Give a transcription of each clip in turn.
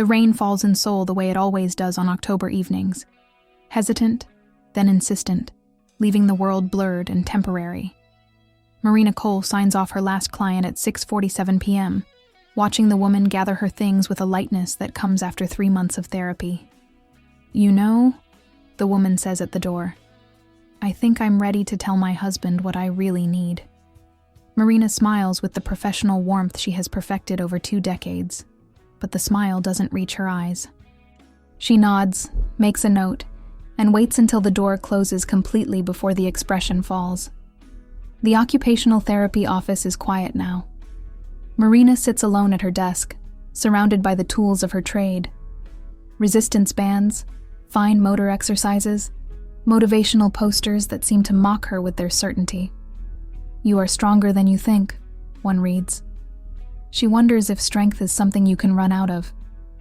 The rain falls in Seoul the way it always does on October evenings. Hesitant, then insistent, leaving the world blurred and temporary. Marina Cole signs off her last client at 6:47 p.m., watching the woman gather her things with a lightness that comes after 3 months of therapy. "You know," the woman says at the door, "I think I'm ready to tell my husband what I really need." Marina smiles with the professional warmth she has perfected over 2 decades, but the smile doesn't reach her eyes. She nods, makes a note, and waits until the door closes completely before the expression falls. The occupational therapy office is quiet now. Marina sits alone at her desk, surrounded by the tools of her trade. Resistance bands, fine motor exercises, motivational posters that seem to mock her with their certainty. "You are stronger than you think," one reads. She wonders if strength is something you can run out of,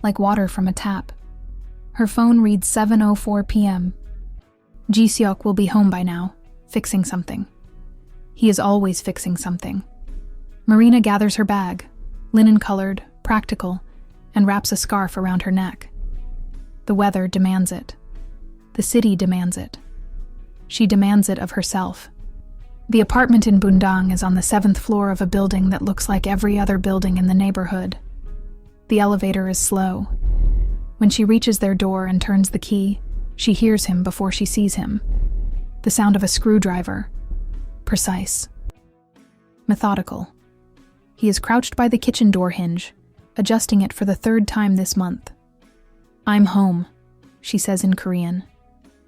like water from a tap. Her phone reads 7:04 p.m. Ji-seok will be home by now, fixing something. He is always fixing something. Marina gathers her bag, linen-colored, practical, and wraps a scarf around her neck. The weather demands it. The city demands it. She demands it of herself. The apartment in Bundang is on the 7th floor of a building that looks like every other building in the neighborhood. The elevator is slow. When she reaches their door and turns the key, she hears him before she sees him. The sound of a screwdriver. Precise. Methodical. He is crouched by the kitchen door hinge, adjusting it for the 3rd time this month. "I'm home," she says in Korean,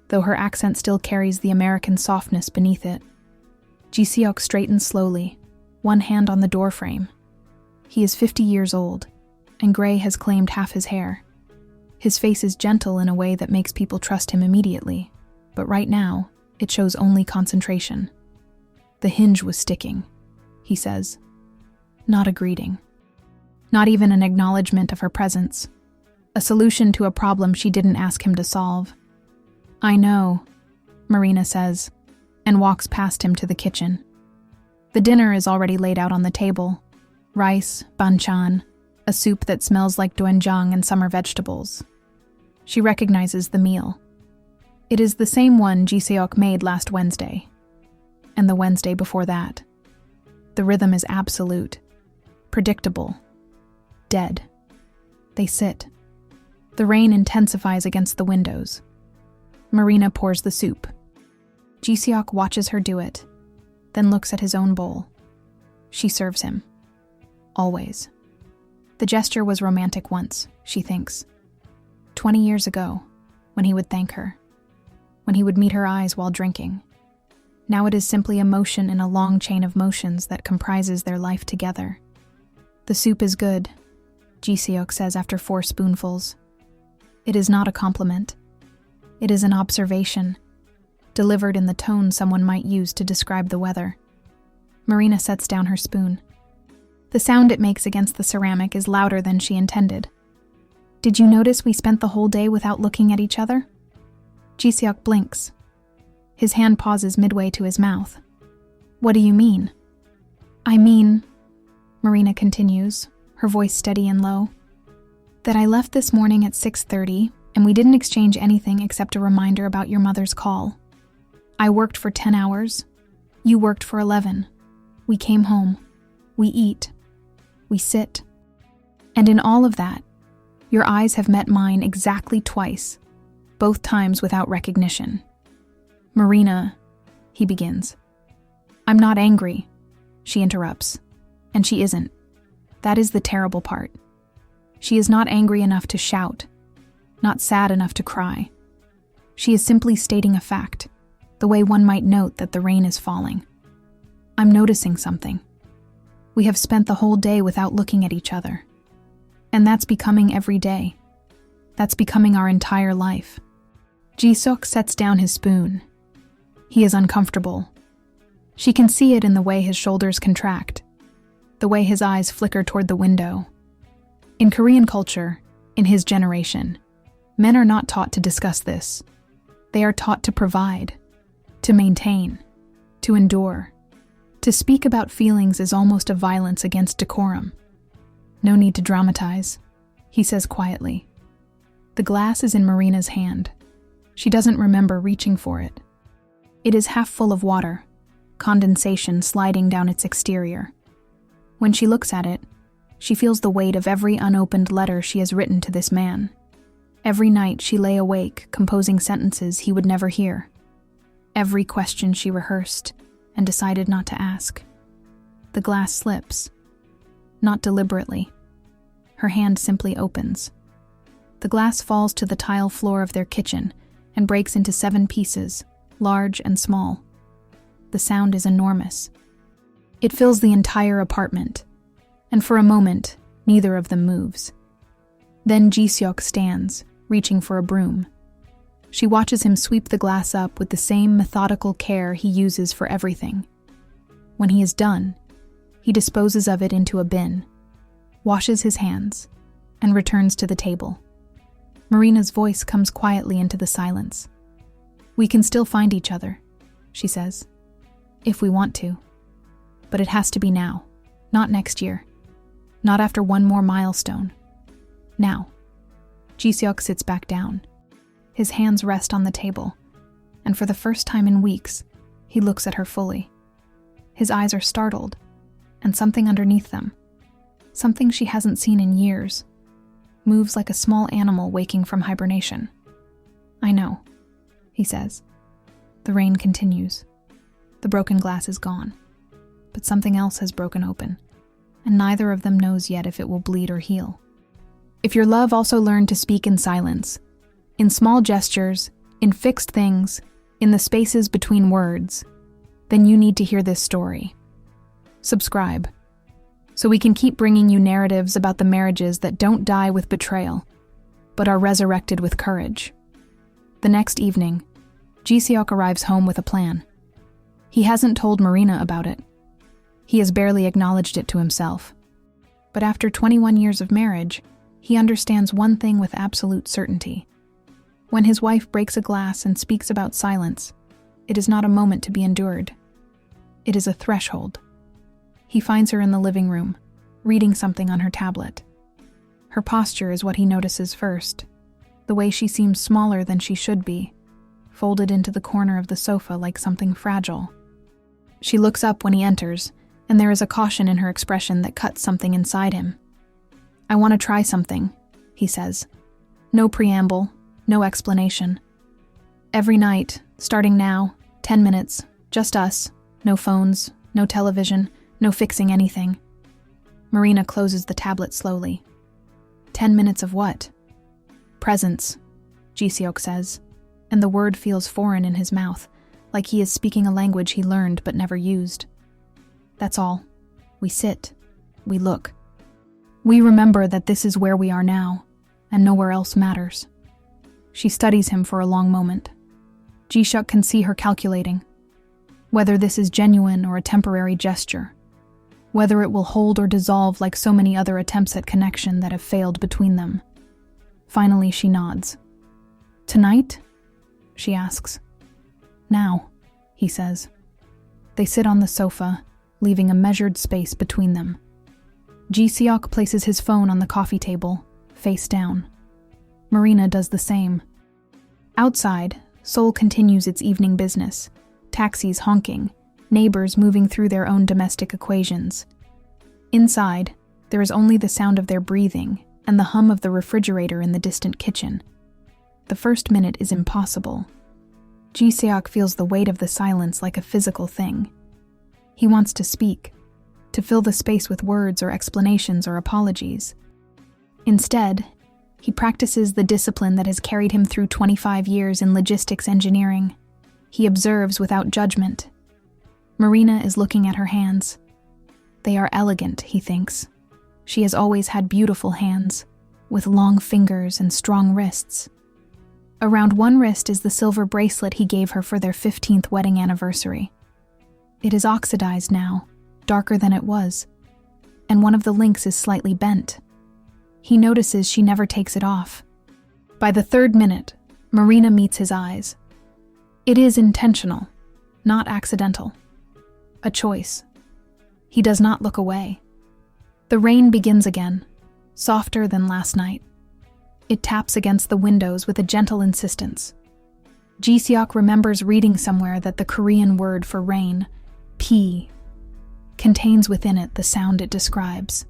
though her accent still carries the American softness beneath it. Ji-seok straightens slowly, one hand on the doorframe. He is 50 years old, and gray has claimed half his hair. His face is gentle in a way that makes people trust him immediately, but right now, it shows only concentration. "The hinge was sticking," he says. Not a greeting. Not even an acknowledgement of her presence. A solution to a problem she didn't ask him to solve. "I know," Marina says, and walks past him to the kitchen. The dinner is already laid out on the table. Rice, banchan, a soup that smells like doenjang and summer vegetables. She recognizes the meal. It is the same one Ji-seok made last Wednesday, and the Wednesday before that. The rhythm is absolute, predictable, dead. They sit. The rain intensifies against the windows. Marina pours the soup. Ji-seok watches her do it, then looks at his own bowl. She serves him. Always. The gesture was romantic once, she thinks. 20 years ago, when he would thank her. When he would meet her eyes while drinking. Now it is simply a motion in a long chain of motions that comprises their life together. "The soup is good," Ji-seok says after 4 spoonfuls. It is not a compliment. It is an observation, delivered in the tone someone might use to describe the weather. Marina sets down her spoon. The sound it makes against the ceramic is louder than she intended. "Did you notice we spent the whole day without looking at each other?" Ji-seok blinks. His hand pauses midway to his mouth. "What do you mean?" "I mean," Marina continues, her voice steady and low, "that I left this morning at 6:30 and we didn't exchange anything except a reminder about your mother's call. I worked for 10 hours. You worked for 11. We came home. We eat. We sit. And in all of that, your eyes have met mine exactly twice, both times without recognition." "Marina," he begins. "I'm not angry," she interrupts. And she isn't. That is the terrible part. She is not angry enough to shout, not sad enough to cry. She is simply stating a fact, the way one might note that the rain is falling. "I'm noticing something. We have spent the whole day without looking at each other. And that's becoming every day. That's becoming our entire life." Ji-seok sets down his spoon. He is uncomfortable. She can see it in the way his shoulders contract, the way his eyes flicker toward the window. In Korean culture, in his generation, men are not taught to discuss this. They are taught to provide, to maintain, to endure. To speak about feelings is almost a violence against decorum. "No need to dramatize," he says quietly. The glass is in Marina's hand. She doesn't remember reaching for it. It is half full of water, condensation sliding down its exterior. When she looks at it, she feels the weight of every unopened letter she has written to this man. Every night she lay awake, composing sentences he would never hear. Every question she rehearsed and decided not to ask. The glass slips. Not deliberately. Her hand simply opens. The glass falls to the tile floor of their kitchen and breaks into 7 pieces, large and small. The sound is enormous. It fills the entire apartment, and for a moment, neither of them moves. Then Ji-seok stands, reaching for a broom. She watches him sweep the glass up with the same methodical care he uses for everything. When he is done, he disposes of it into a bin, washes his hands, and returns to the table. Marina's voice comes quietly into the silence. "We can still find each other," she says, "if we want to. But it has to be now, not next year. Not after one more milestone. Now." Ji-seok sits back down. His hands rest on the table, and for the first time in weeks, he looks at her fully. His eyes are startled, and something underneath them, something she hasn't seen in years, moves like a small animal waking from hibernation. "I know," he says. The rain continues. The broken glass is gone, but something else has broken open, and neither of them knows yet if it will bleed or heal. If your love also learned to speak in silence, in small gestures, in fixed things, in the spaces between words, then you need to hear this story. Subscribe, so we can keep bringing you narratives about the marriages that don't die with betrayal, but are resurrected with courage. The next evening, Ji-seok arrives home with a plan. He hasn't told Marina about it. He has barely acknowledged it to himself. But after 21 years of marriage, he understands one thing with absolute certainty. When his wife breaks a glass and speaks about silence, it is not a moment to be endured. It is a threshold. He finds her in the living room, reading something on her tablet. Her posture is what he notices first, the way she seems smaller than she should be, folded into the corner of the sofa like something fragile. She looks up when he enters, and there is a caution in her expression that cuts something inside him. "I want to try something," he says. No preamble, no explanation. "Every night, starting now, 10 minutes, just us, no phones, no television, no fixing anything." Marina closes the tablet slowly. 10 minutes of what? "Presence," Ji-seok says, and the word feels foreign in his mouth, like he is speaking a language he learned but never used. "That's all. We sit. We look. We remember that this is where we are now, and nowhere else matters." She studies him for a long moment. Ji-seok can see her calculating. Whether this is genuine or a temporary gesture. Whether it will hold or dissolve like so many other attempts at connection that have failed between them. Finally, she nods. "Tonight?" she asks. "Now," he says. They sit on the sofa, leaving a measured space between them. Ji-seok places his phone on the coffee table, face down. Marina does the same. Outside, Seoul continues its evening business, taxis honking, neighbors moving through their own domestic equations. Inside, there is only the sound of their breathing and the hum of the refrigerator in the distant kitchen. The first minute is impossible. Ji-seok feels the weight of the silence like a physical thing. He wants to speak, to fill the space with words or explanations or apologies. Instead, he practices the discipline that has carried him through 25 years in logistics engineering. He observes without judgment. Marina is looking at her hands. They are elegant, he thinks. She has always had beautiful hands, with long fingers and strong wrists. Around one wrist is the silver bracelet he gave her for their 15th wedding anniversary. It is oxidized now, darker than it was, and one of the links is slightly bent. He notices she never takes it off. By the 3rd minute, Marina meets his eyes. It is intentional, not accidental. A choice. He does not look away. The rain begins again, softer than last night. It taps against the windows with a gentle insistence. Ji-seok remembers reading somewhere that the Korean word for rain, pi, contains within it the sound it describes.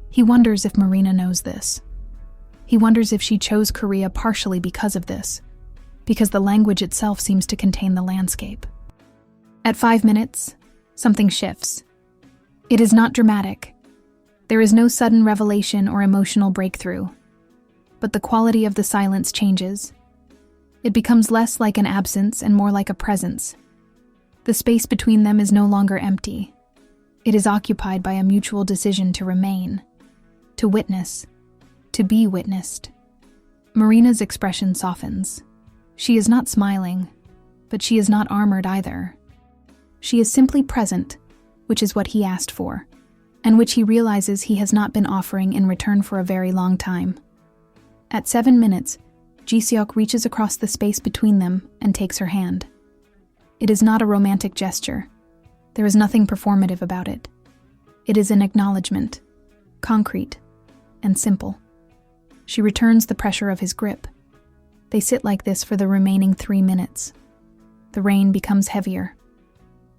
He wonders if Marina knows this. He wonders if she chose Korea partially because of this, because the language itself seems to contain the landscape. At 5 minutes, something shifts. It is not dramatic. There is no sudden revelation or emotional breakthrough. But the quality of the silence changes. It becomes less like an absence and more like a presence. The space between them is no longer empty. It is occupied by a mutual decision to remain, to witness, to be witnessed. Marina's expression softens. She is not smiling, but she is not armored either. She is simply present, which is what he asked for, and which he realizes he has not been offering in return for a very long time. At 7 minutes, Ji-seok reaches across the space between them and takes her hand. It is not a romantic gesture. There is nothing performative about it. It is an acknowledgement, concrete and simple. She returns the pressure of his grip. They sit like this for the remaining 3 minutes. The rain becomes heavier.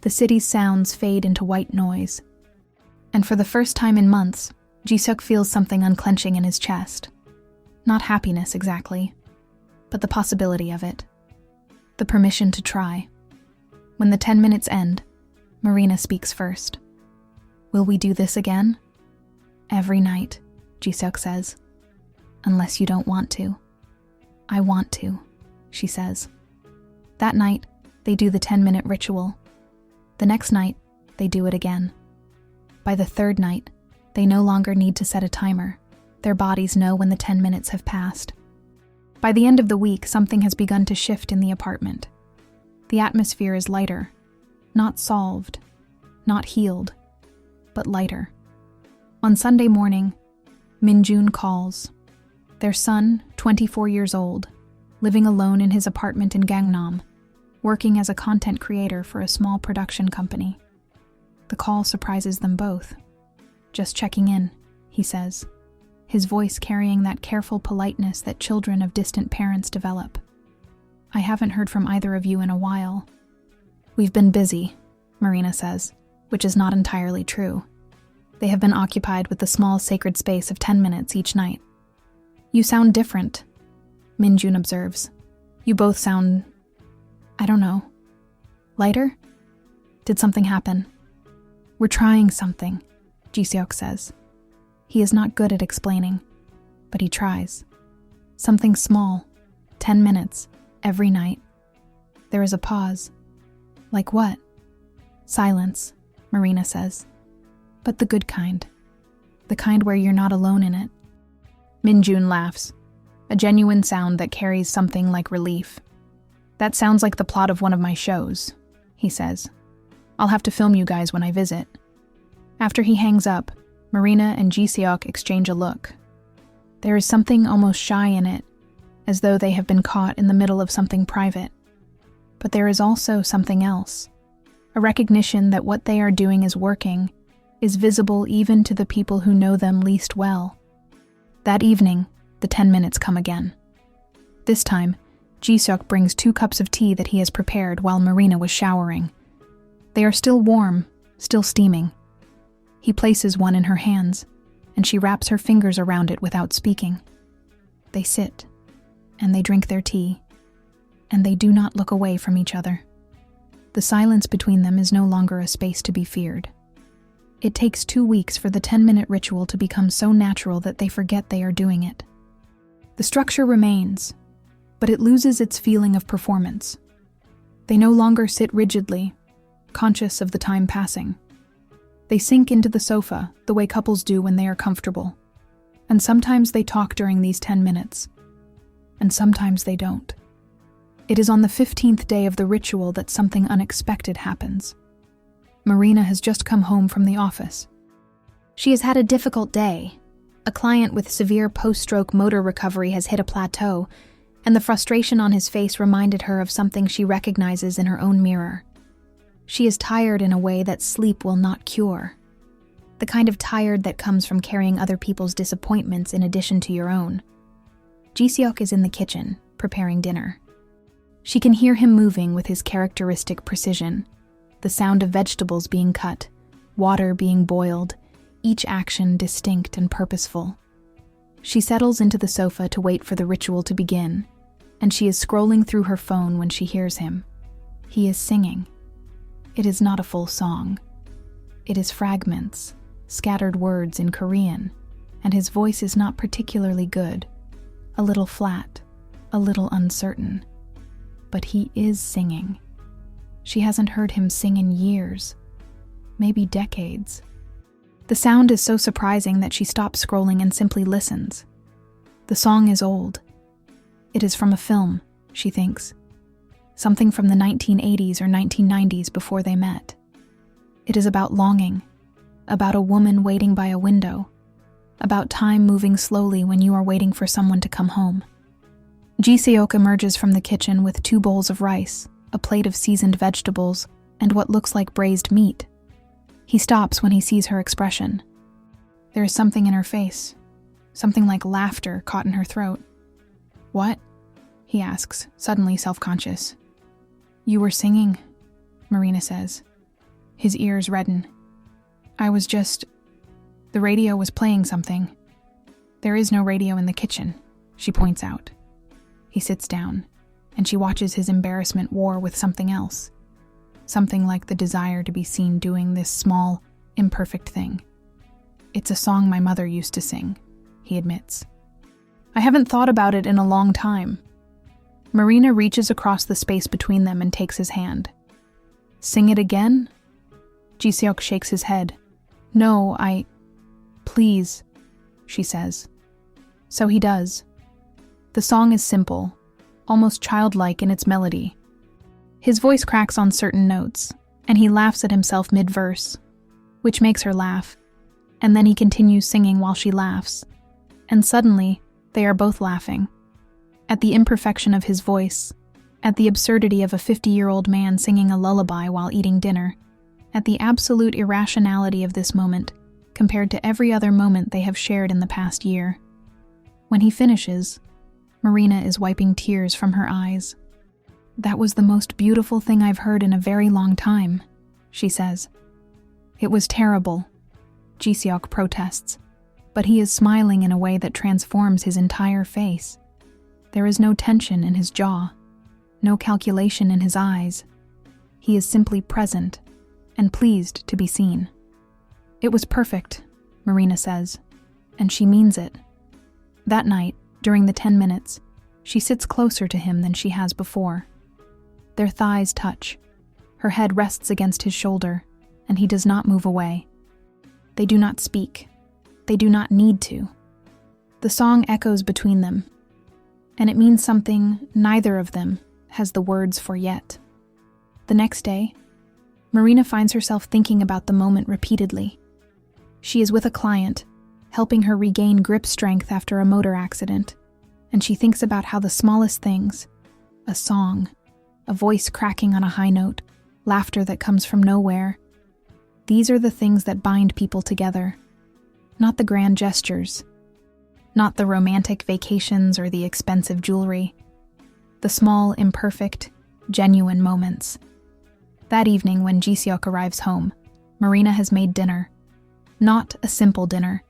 The city's sounds fade into white noise. And for the first time in months, Ji-seok feels something unclenching in his chest. Not happiness exactly, but the possibility of it. The permission to try. When the 10 minutes end, Marina speaks first. "Will we do this again?" "Every night," Ji-seok says. "Unless you don't want to." "I want to," she says. That night, they do the 10-minute ritual. The next night, they do it again. By the 3rd night, they no longer need to set a timer. Their bodies know when the 10 minutes have passed. By the end of the week, something has begun to shift in the apartment. The atmosphere is lighter, not solved, not healed, but lighter. On Sunday morning, Min-jun calls. Their son, 24 years old, living alone in his apartment in Gangnam, working as a content creator for a small production company. The call surprises them both. "Just checking in," he says, his voice carrying that careful politeness that children of distant parents develop. "I haven't heard from either of you in a while." "We've been busy," Marina says, which is not entirely true. They have been occupied with the small sacred space of 10 minutes each night. "You sound different," Min-jun observes. "You both sound, I don't know, lighter? Did something happen?" "We're trying something," Ji-seok says. He is not good at explaining, but he tries. Something small, 10 minutes, every night. There is a pause. "Like what?" "Silence," Marina says. "But the good kind. The kind where you're not alone in it." Min-jun laughs, a genuine sound that carries something like relief. "That sounds like the plot of one of my shows," he says. "I'll have to film you guys when I visit." After he hangs up, Marina and Ji-seok exchange a look. There is something almost shy in it, as though they have been caught in the middle of something private. But there is also something else, a recognition that what they are doing is working, is visible even to the people who know them least well. That evening, the 10 minutes come again. This time, Ji-seok brings 2 cups of tea that he has prepared while Marina was showering. They are still warm, still steaming. He places one in her hands, and she wraps her fingers around it without speaking. They sit, and they drink their tea, and they do not look away from each other. The silence between them is no longer a space to be feared. It takes 2 weeks for the 10-minute ritual to become so natural that they forget they are doing it. The structure remains, but it loses its feeling of performance. They no longer sit rigidly, conscious of the time passing. They sink into the sofa the way couples do when they are comfortable, and sometimes they talk during these 10 minutes, and sometimes they don't. It is on the 15th day of the ritual that something unexpected happens. Marina has just come home from the office. She has had a difficult day. A client with severe post-stroke motor recovery has hit a plateau, and the frustration on his face reminded her of something she recognizes in her own mirror. She is tired in a way that sleep will not cure. The kind of tired that comes from carrying other people's disappointments in addition to your own. Ji-seok is in the kitchen, preparing dinner. She can hear him moving with his characteristic precision, the sound of vegetables being cut, water being boiled, each action distinct and purposeful. She settles into the sofa to wait for the ritual to begin, and she is scrolling through her phone when she hears him. He is singing. It is not a full song. It is fragments, scattered words in Korean, and his voice is not particularly good, a little flat, a little uncertain. But he is singing. She hasn't heard him sing in years, maybe decades. The sound is so surprising that she stops scrolling and simply listens. The song is old. It is from a film, she thinks. Something from the 1980s or 1990s before they met. It is about longing, about a woman waiting by a window, about time moving slowly when you are waiting for someone to come home. Ji-seok emerges from the kitchen with 2 bowls of rice, a plate of seasoned vegetables, and what looks like braised meat. He stops when he sees her expression. There is something in her face, something like laughter caught in her throat. "What?" he asks, suddenly self-conscious. "You were singing," Marina says. His ears redden. The radio was playing something. There is no radio in the kitchen, she points out. He sits down, and she watches his embarrassment war with something else. Something like the desire to be seen doing this small, imperfect thing. "It's a song my mother used to sing," he admits. "I haven't thought about it in a long time." Marina reaches across the space between them and takes his hand. "Sing it again?" Ji-seok shakes his head. "No, Please," she says. So he does. The song is simple, almost childlike in its melody. His voice cracks on certain notes, and he laughs at himself mid-verse, which makes her laugh, and then he continues singing while she laughs, and suddenly they are both laughing. At the imperfection of his voice, at the absurdity of a 50-year-old man singing a lullaby while eating dinner, at the absolute irrationality of this moment compared to every other moment they have shared in the past year. When he finishes, Marina is wiping tears from her eyes. "That was the most beautiful thing I've heard in a very long time," she says. "It was terrible," Ji-seok protests, but he is smiling in a way that transforms his entire face. There is no tension in his jaw, no calculation in his eyes. He is simply present and pleased to be seen. "It was perfect," Marina says, and she means it. That night, during the 10 minutes, she sits closer to him than she has before. Their thighs touch. Her head rests against his shoulder, and he does not move away. They do not speak. They do not need to. The song echoes between them, and it means something neither of them has the words for yet. The next day, Marina finds herself thinking about the moment repeatedly. She is with a client, helping her regain grip strength after a motor accident, and she thinks about how the smallest things, a song, a voice cracking on a high note, laughter that comes from nowhere, these are the things that bind people together, not the grand gestures, not the romantic vacations or the expensive jewelry, the small, imperfect, genuine moments. That evening when Ji-seok arrives home, Marina has made dinner. Not a simple dinner.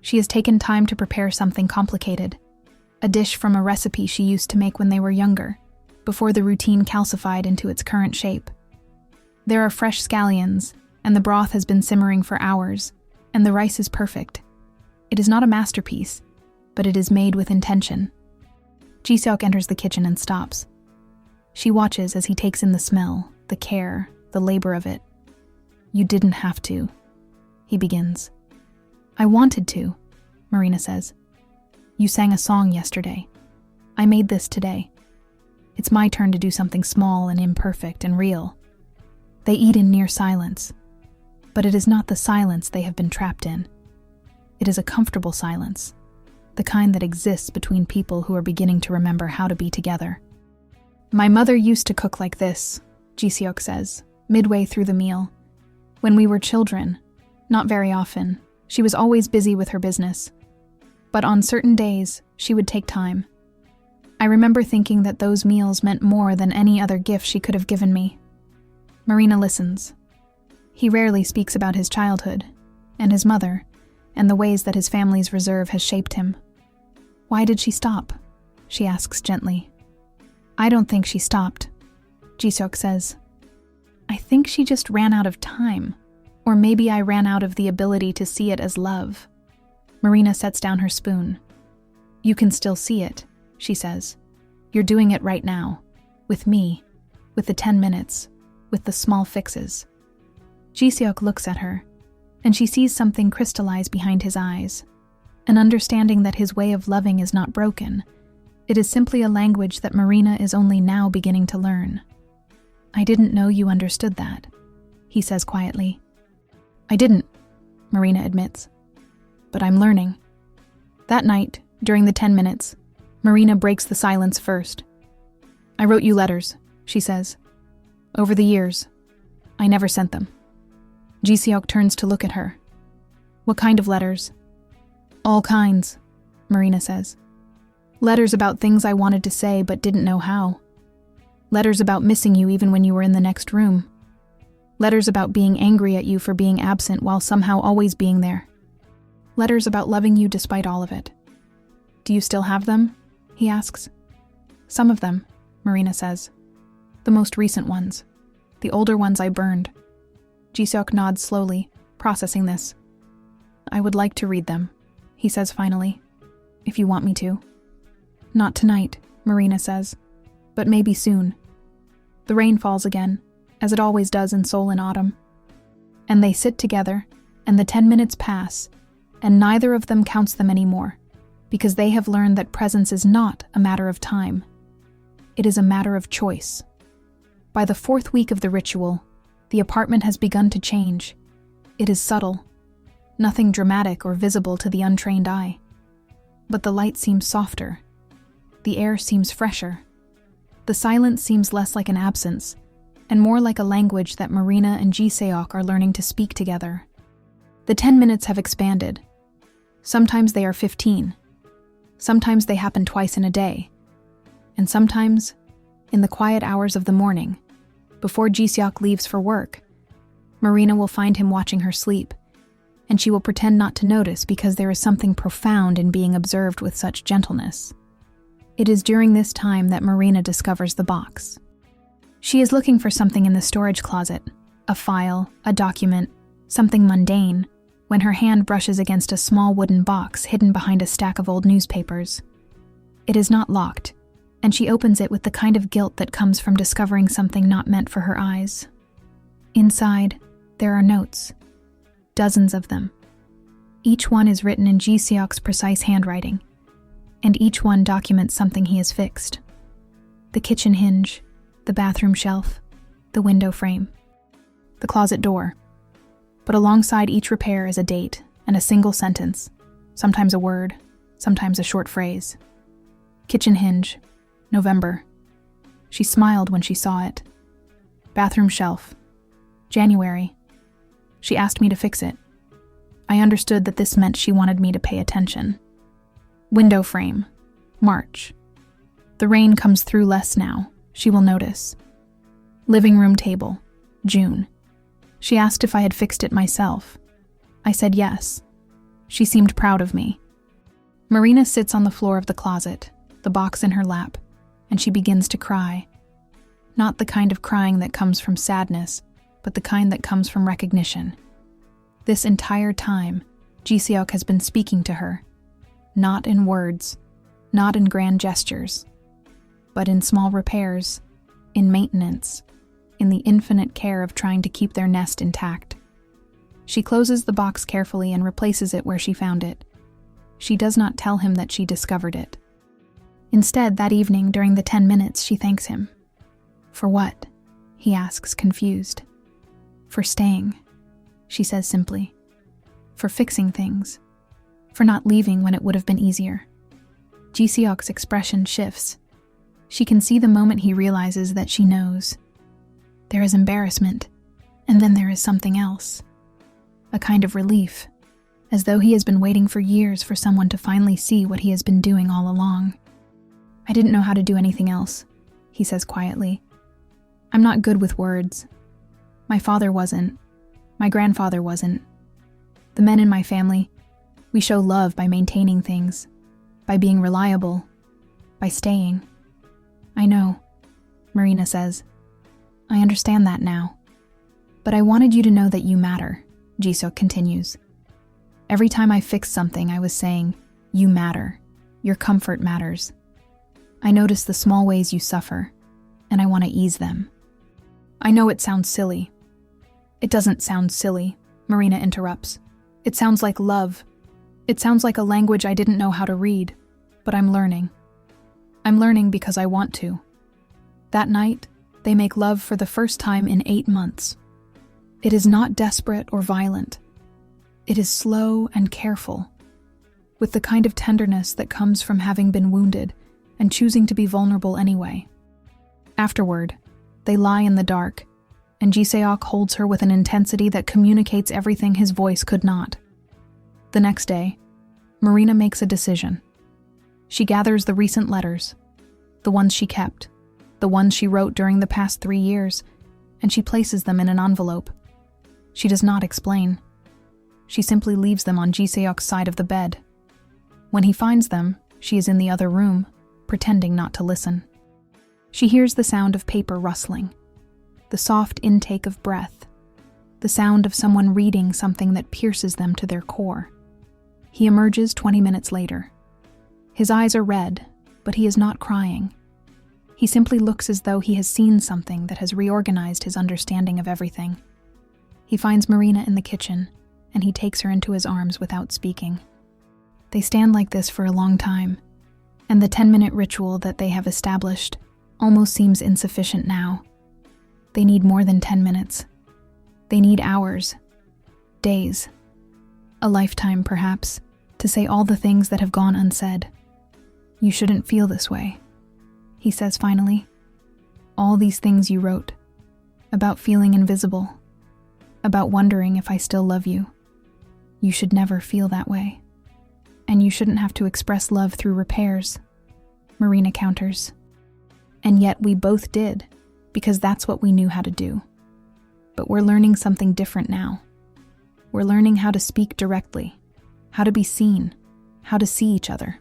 She has taken time to prepare something complicated, a dish from a recipe she used to make when they were younger, before the routine calcified into its current shape. There are fresh scallions, and the broth has been simmering for hours, and the rice is perfect. It is not a masterpiece, but it is made with intention. Ji-seok enters the kitchen and stops. She watches as he takes in the smell, the care, the labor of it. "You didn't have to," he begins. "I wanted to," Marina says. "You sang a song yesterday. I made this today. It's my turn to do something small and imperfect and real." They eat in near silence, but it is not the silence they have been trapped in. It is a comfortable silence, the kind that exists between people who are beginning to remember how to be together. "My mother used to cook like this," Ji-seok says, midway through the meal. "When we were children, not very often. She was always busy with her business. But on certain days, she would take time. I remember thinking that those meals meant more than any other gift she could have given me. Marina listens. He rarely speaks about his childhood, and his mother, and the ways that his family's reserve has shaped him. Why did she stop? She asks gently. I don't think she stopped, Ji-seok says. I think she just ran out of time, or maybe I ran out of the ability to see it as love. Marina sets down her spoon. You can still see it, she says. You're doing it right now, with me, with the 10 minutes, with the small fixes. Ji-seok looks at her, and she sees something crystallize behind his eyes, an understanding that his way of loving is not broken. It is simply a language that Marina is only now beginning to learn. I didn't know you understood that, he says quietly. I didn't, Marina admits. But I'm learning. That night, during the 10 minutes, Marina breaks the silence first. I wrote you letters, she says. Over the years, I never sent them. Ji-seok turns to look at her. What kind of letters? All kinds, Marina says. Letters about things I wanted to say but didn't know how. Letters about missing you even when you were in the next room. Letters about being angry at you for being absent while somehow always being there. Letters about loving you despite all of it. Do you still have them? He asks. Some of them, Marina says. The most recent ones. The older ones I burned. Ji-seok nods slowly, processing this. I would like to read them, he says finally. If you want me to. Not tonight, Marina says, but maybe soon. The rain falls again, as it always does in Seoul in autumn. And they sit together, and the 10 minutes pass, and neither of them counts them anymore, because they have learned that presence is not a matter of time. It is a matter of choice. By the 4th week of the ritual, the apartment has begun to change. It is subtle, nothing dramatic or visible to the untrained eye. But the light seems softer. The air seems fresher. The silence seems less like an absence, and more like a language that Marina and Ji-seok are learning to speak together. The 10 minutes have expanded. Sometimes they are 15. Sometimes they happen twice in a day. And sometimes, in the quiet hours of the morning, before Ji-seok leaves for work, Marina will find him watching her sleep, and she will pretend not to notice because there is something profound in being observed with such gentleness. It is during this time that Marina discovers the box. She is looking for something in the storage closet, a file, a document, something mundane, when her hand brushes against a small wooden box hidden behind a stack of old newspapers. It is not locked, and she opens it with the kind of guilt that comes from discovering something not meant for her eyes. Inside, there are notes. Dozens of them. Each one is written in Ji-seok's precise handwriting, and each one documents something he has fixed. The kitchen hinge, the bathroom shelf, the window frame, the closet door. But alongside each repair is a date and a single sentence, sometimes a word, sometimes a short phrase. Kitchen hinge, November. She smiled when she saw it. Bathroom shelf, January. She asked me to fix it. I understood that this meant she wanted me to pay attention. Window frame, March. The rain comes through less now, she will notice. Living room table, June. She asked if I had fixed it myself. I said yes. She seemed proud of me. Marina sits on the floor of the closet, the box in her lap, and she begins to cry. Not the kind of crying that comes from sadness, but the kind that comes from recognition. This entire time, Ji-seok has been speaking to her. Not in words, not in grand gestures, but in small repairs, in maintenance, in the infinite care of trying to keep their nest intact. She closes the box carefully and replaces it where she found it. She does not tell him that she discovered it. Instead, that evening, during the 10 minutes, she thanks him. For what? He asks, confused. For staying, she says simply. For fixing things. For not leaving when it would have been easier. Ji-seok's expression shifts. She can see the moment he realizes that she knows. There is embarrassment, and then there is something else. A kind of relief. as though he has been waiting for years for someone to finally see what he has been doing all along. "I didn't know how to do anything else," he says quietly. "I'm not good with words. My father wasn't. My grandfather wasn't. The men in my family, we show love by maintaining things, by being reliable, by staying." "I know," Marina says. "I understand that now. But I wanted you to know that you matter," Jisoo continues. "Every time I fixed something, I was saying, you matter. Your comfort matters. I notice the small ways you suffer, and I want to ease them." "I know it sounds silly." "It doesn't sound silly," Marina interrupts. "It sounds like love. It sounds like a language I didn't know how to read, but I'm learning. I'm learning because I want to." That night, they make love for the first time in 8 months. It is not desperate or violent. It is slow and careful, with the kind of tenderness that comes from having been wounded and choosing to be vulnerable anyway. Afterward, they lie in the dark, and Ji-seok holds her with an intensity that communicates everything his voice could not. The next day, Marina makes a decision. She gathers the recent letters, the ones she kept, the ones she wrote during the past 3 years, and she places them in an envelope. She does not explain. She simply leaves them on Ji-seok's side of the bed. When he finds them, she is in the other room, pretending not to listen. She hears the sound of paper rustling, the soft intake of breath, the sound of someone reading something that pierces them to their core. He emerges 20 minutes later. His eyes are red, but he is not crying. He simply looks as though he has seen something that has reorganized his understanding of everything. He finds Marina in the kitchen, and he takes her into his arms without speaking. They stand like this for a long time, and the 10-minute ritual that they have established almost seems insufficient now. They need more than 10 minutes. They need hours, days, a lifetime perhaps, to say all the things that have gone unsaid. "You shouldn't feel this way," he says finally. "All these things you wrote, about feeling invisible, about wondering if I still love you. You should never feel that way. And you shouldn't have to express love through repairs," Marina counters. "And yet we both did, because that's what we knew how to do. But we're learning something different now. We're learning how to speak directly, how to be seen, how to see each other."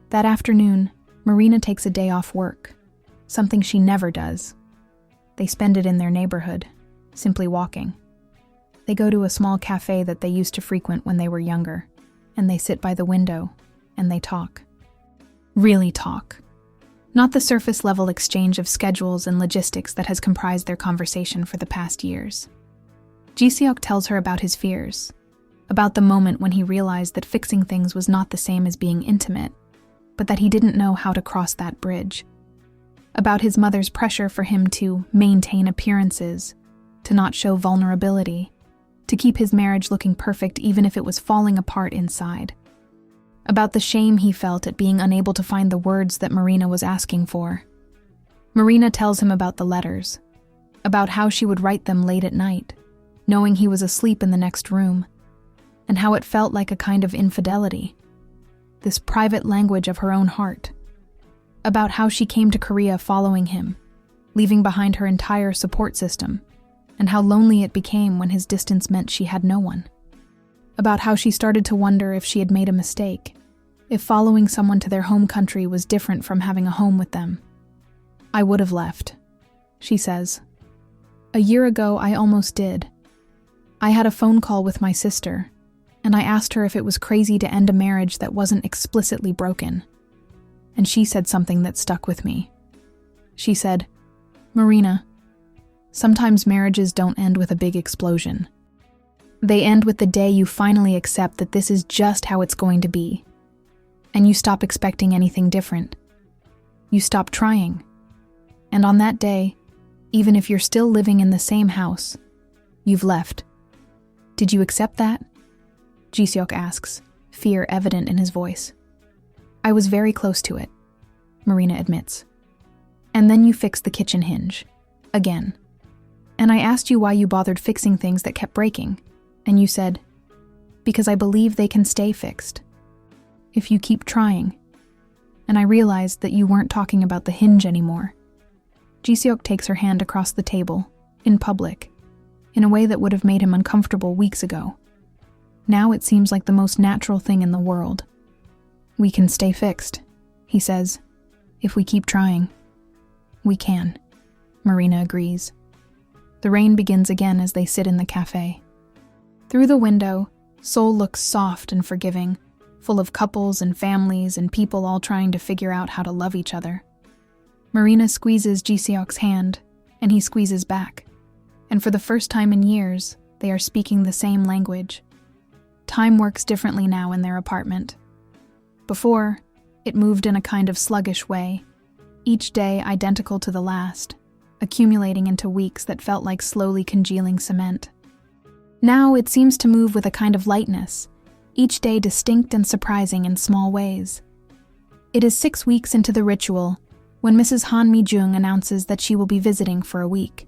That afternoon, Marina takes a day off work, something she never does. They spend it in their neighborhood, simply walking. They go to a small cafe that they used to frequent when they were younger, and they sit by the window, and they talk. Really talk. Not the surface-level exchange of schedules and logistics that has comprised their conversation for the past years. Ji-seok tells her about his fears, about the moment when he realized that fixing things was not the same as being intimate, but that he didn't know how to cross that bridge. About his mother's pressure for him to maintain appearances, to not show vulnerability, to keep his marriage looking perfect even if it was falling apart inside. About the shame he felt at being unable to find the words that Marina was asking for. Marina tells him about the letters, about how she would write them late at night, knowing he was asleep in the next room, and how it felt like a kind of infidelity. This private language of her own heart. About how she came to Korea following him, leaving behind her entire support system, and how lonely it became when his distance meant she had no one. About how she started to wonder if she had made a mistake, if following someone to their home country was different from having a home with them. "I would have left," she says. "A year ago, I almost did. I had a phone call with my sister, and I asked her if it was crazy to end a marriage that wasn't explicitly broken. And she said something that stuck with me. She said, 'Marina, sometimes marriages don't end with a big explosion. They end with the day you finally accept that this is just how it's going to be. And you stop expecting anything different. You stop trying. And on that day, even if you're still living in the same house, you've left. Did you accept that?' Ji-seok asks, fear evident in his voice. "I was very close to it," Marina admits. "And then you fixed the kitchen hinge. Again. And I asked you why you bothered fixing things that kept breaking, and you said, because I believe they can stay fixed. If you keep trying. And I realized that you weren't talking about the hinge anymore. Ji-seok takes her hand across the table, in public, in a way that would have made him uncomfortable weeks ago. Now it seems like the most natural thing in the world. We can stay fixed, he says. If we keep trying. We can, Marina agrees. The rain begins again as they sit in the cafe. Through the window, Seoul looks soft and forgiving, full of couples and families and people all trying to figure out how to love each other. Marina squeezes Ji-seok's hand, and he squeezes back. And for the first time in years, they are speaking the same language. Time works differently now in their apartment. Before, it moved in a kind of sluggish way, each day identical to the last, accumulating into weeks that felt like slowly congealing cement. Now it seems to move with a kind of lightness, each day distinct and surprising in small ways. It is 6 weeks into the ritual when Mrs. Han Mi-jung announces that she will be visiting for a week.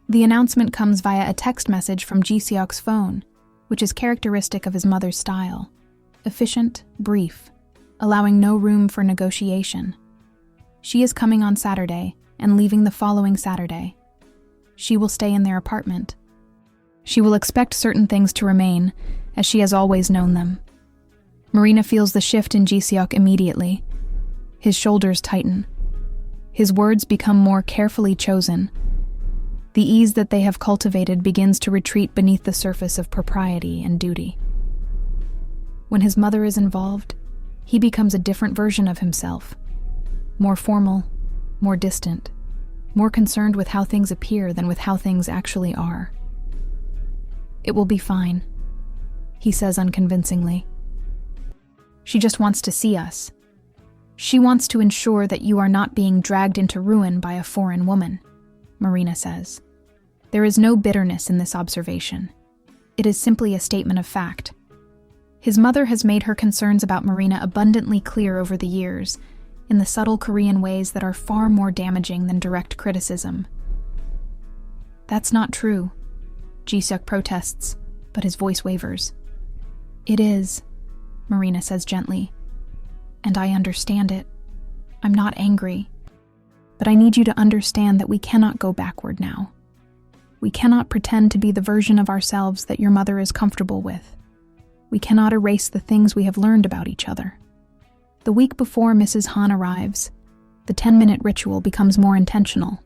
The announcement comes via a text message from Ji-seok's phone, which is characteristic of his mother's style. Efficient, brief, allowing no room for negotiation. She is coming on Saturday and leaving the following Saturday. She will stay in their apartment. She will expect certain things to remain, as she has always known them. Marina feels the shift in Ji-seok immediately. His shoulders tighten. His words become more carefully chosen. The ease that they have cultivated begins to retreat beneath the surface of propriety and duty. When his mother is involved, he becomes a different version of himself. More formal, more distant, more concerned with how things appear than with how things actually are. It will be fine, he says unconvincingly. She just wants to see us. She wants to ensure that you are not being dragged into ruin by a foreign woman, Marina says. There is no bitterness in this observation. It is simply a statement of fact. His mother has made her concerns about Marina abundantly clear over the years, in the subtle Korean ways that are far more damaging than direct criticism. That's not true, Ji-seok protests, but his voice wavers. It is, Marina says gently, and I understand it. I'm not angry, but I need you to understand that we cannot go backward now. We cannot pretend to be the version of ourselves that your mother is comfortable with. We cannot erase the things we have learned about each other. The week before Mrs. Han arrives, the 10-minute ritual becomes more intentional.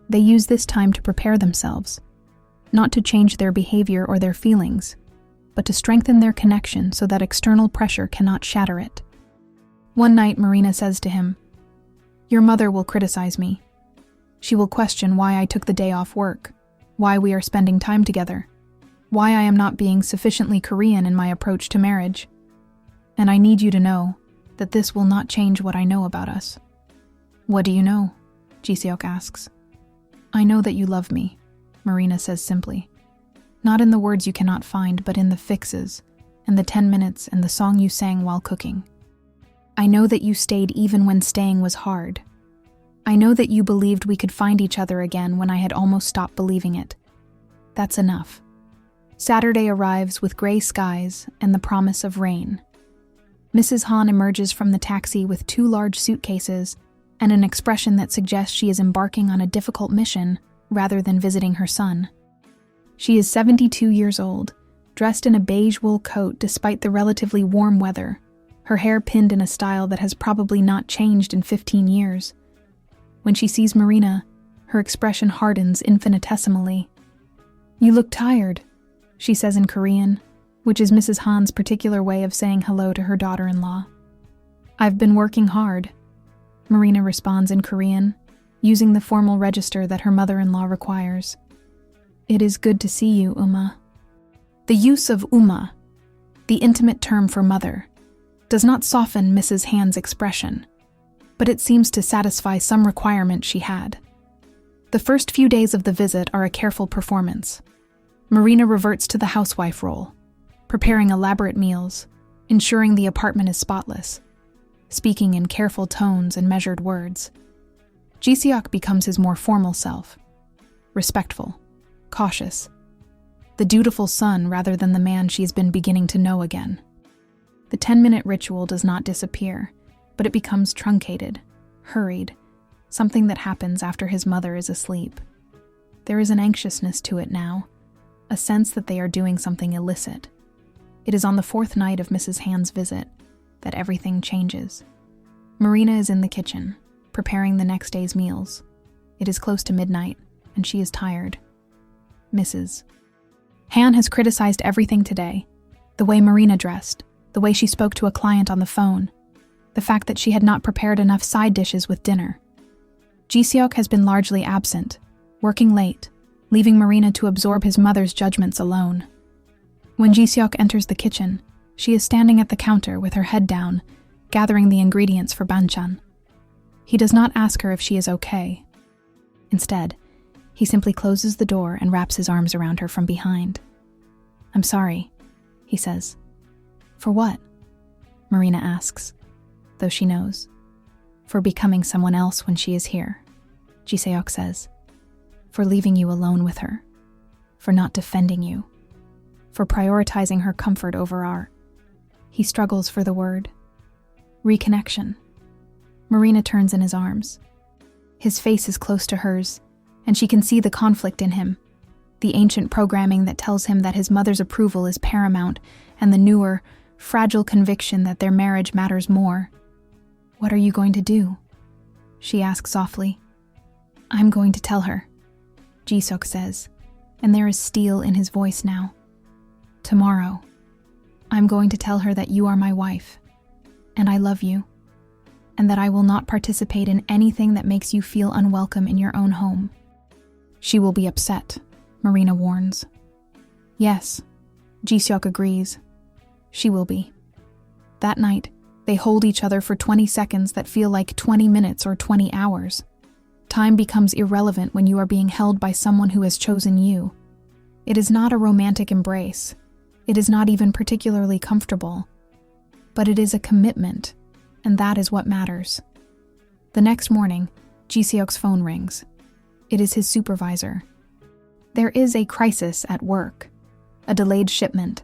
They use this time to prepare themselves, not to change their behavior or their feelings, but to strengthen their connection so that external pressure cannot shatter it. One night, Marina says to him, "Your mother will criticize me. She will question why I took the day off work, why we are spending time together, why I am not being sufficiently Korean in my approach to marriage. And I need you to know that this will not change what I know about us." "What do you know?" Ji-seok asks. "I know that you love me," Marina says simply. "Not in the words you cannot find, but in the fixes, and the 10 minutes and the song you sang while cooking. I know that you stayed even when staying was hard. I know that you believed we could find each other again when I had almost stopped believing it. That's enough." Saturday arrives with gray skies and the promise of rain. Mrs. Han emerges from the taxi with 2 large suitcases and an expression that suggests she is embarking on a difficult mission rather than visiting her son. She is 72 years old, dressed in a beige wool coat despite the relatively warm weather, her hair pinned in a style that has probably not changed in 15 years. When she sees Marina, her expression hardens infinitesimally. "You look tired," she says in Korean, which is Mrs. Han's particular way of saying hello to her daughter-in-law. "I've been working hard," Marina responds in Korean, using the formal register that her mother-in-law requires. "It is good to see you, Uma." The use of Uma, the intimate term for mother, does not soften Mrs. Han's expression, but it seems to satisfy some requirement she had. The first few days of the visit are a careful performance. Marina reverts to the housewife role, preparing elaborate meals, ensuring the apartment is spotless, speaking in careful tones and measured words. Ji-seok becomes his more formal self, respectful, cautious. the dutiful son rather than the man she's been beginning to know again. The 10-minute ritual does not disappear, but it becomes truncated, hurried, something that happens after his mother is asleep. There is an anxiousness to it now, a sense that they are doing something illicit. It is on the 4th night of Mrs. Han's visit that everything changes. Marina is in the kitchen, preparing the next day's meals. It is close to midnight, and she is tired. Mrs. Han has criticized everything today. The way Marina dressed, the way she spoke to a client on the phone, the fact that she had not prepared enough side dishes with dinner. Ji-seok has been largely absent, working late, leaving Marina to absorb his mother's judgments alone. When Ji-seok enters the kitchen, she is standing at the counter with her head down, gathering the ingredients for banchan. He does not ask her if she is okay. Instead, he simply closes the door and wraps his arms around her from behind. "I'm sorry," he says. "For what?" Marina asks, though she knows. "For becoming someone else when she is here," Ji-seok says. "For leaving you alone with her. For not defending you. For prioritizing her comfort over our..." He struggles for the word. "Reconnection." Marina turns in his arms. His face is close to hers, and she can see the conflict in him, the ancient programming that tells him that his mother's approval is paramount, and the newer, fragile conviction that their marriage matters more. "What are you going to do?" she asks softly. "I'm going to tell her," Ji-seok says, and there is steel in his voice now. "Tomorrow, I'm going to tell her that you are my wife, and I love you, and that I will not participate in anything that makes you feel unwelcome in your own home." She will be upset, Marina warns. Yes, Ji-seok agrees. She will be. That night, they hold each other for 20 seconds that feel like 20 minutes or 20 hours. Time becomes irrelevant when you are being held by someone who has chosen you. It is not a romantic embrace. It is not even particularly comfortable. But it is a commitment, and that is what matters. The next morning, Ji-seok's phone rings. It is his supervisor. There is a crisis at work, a delayed shipment,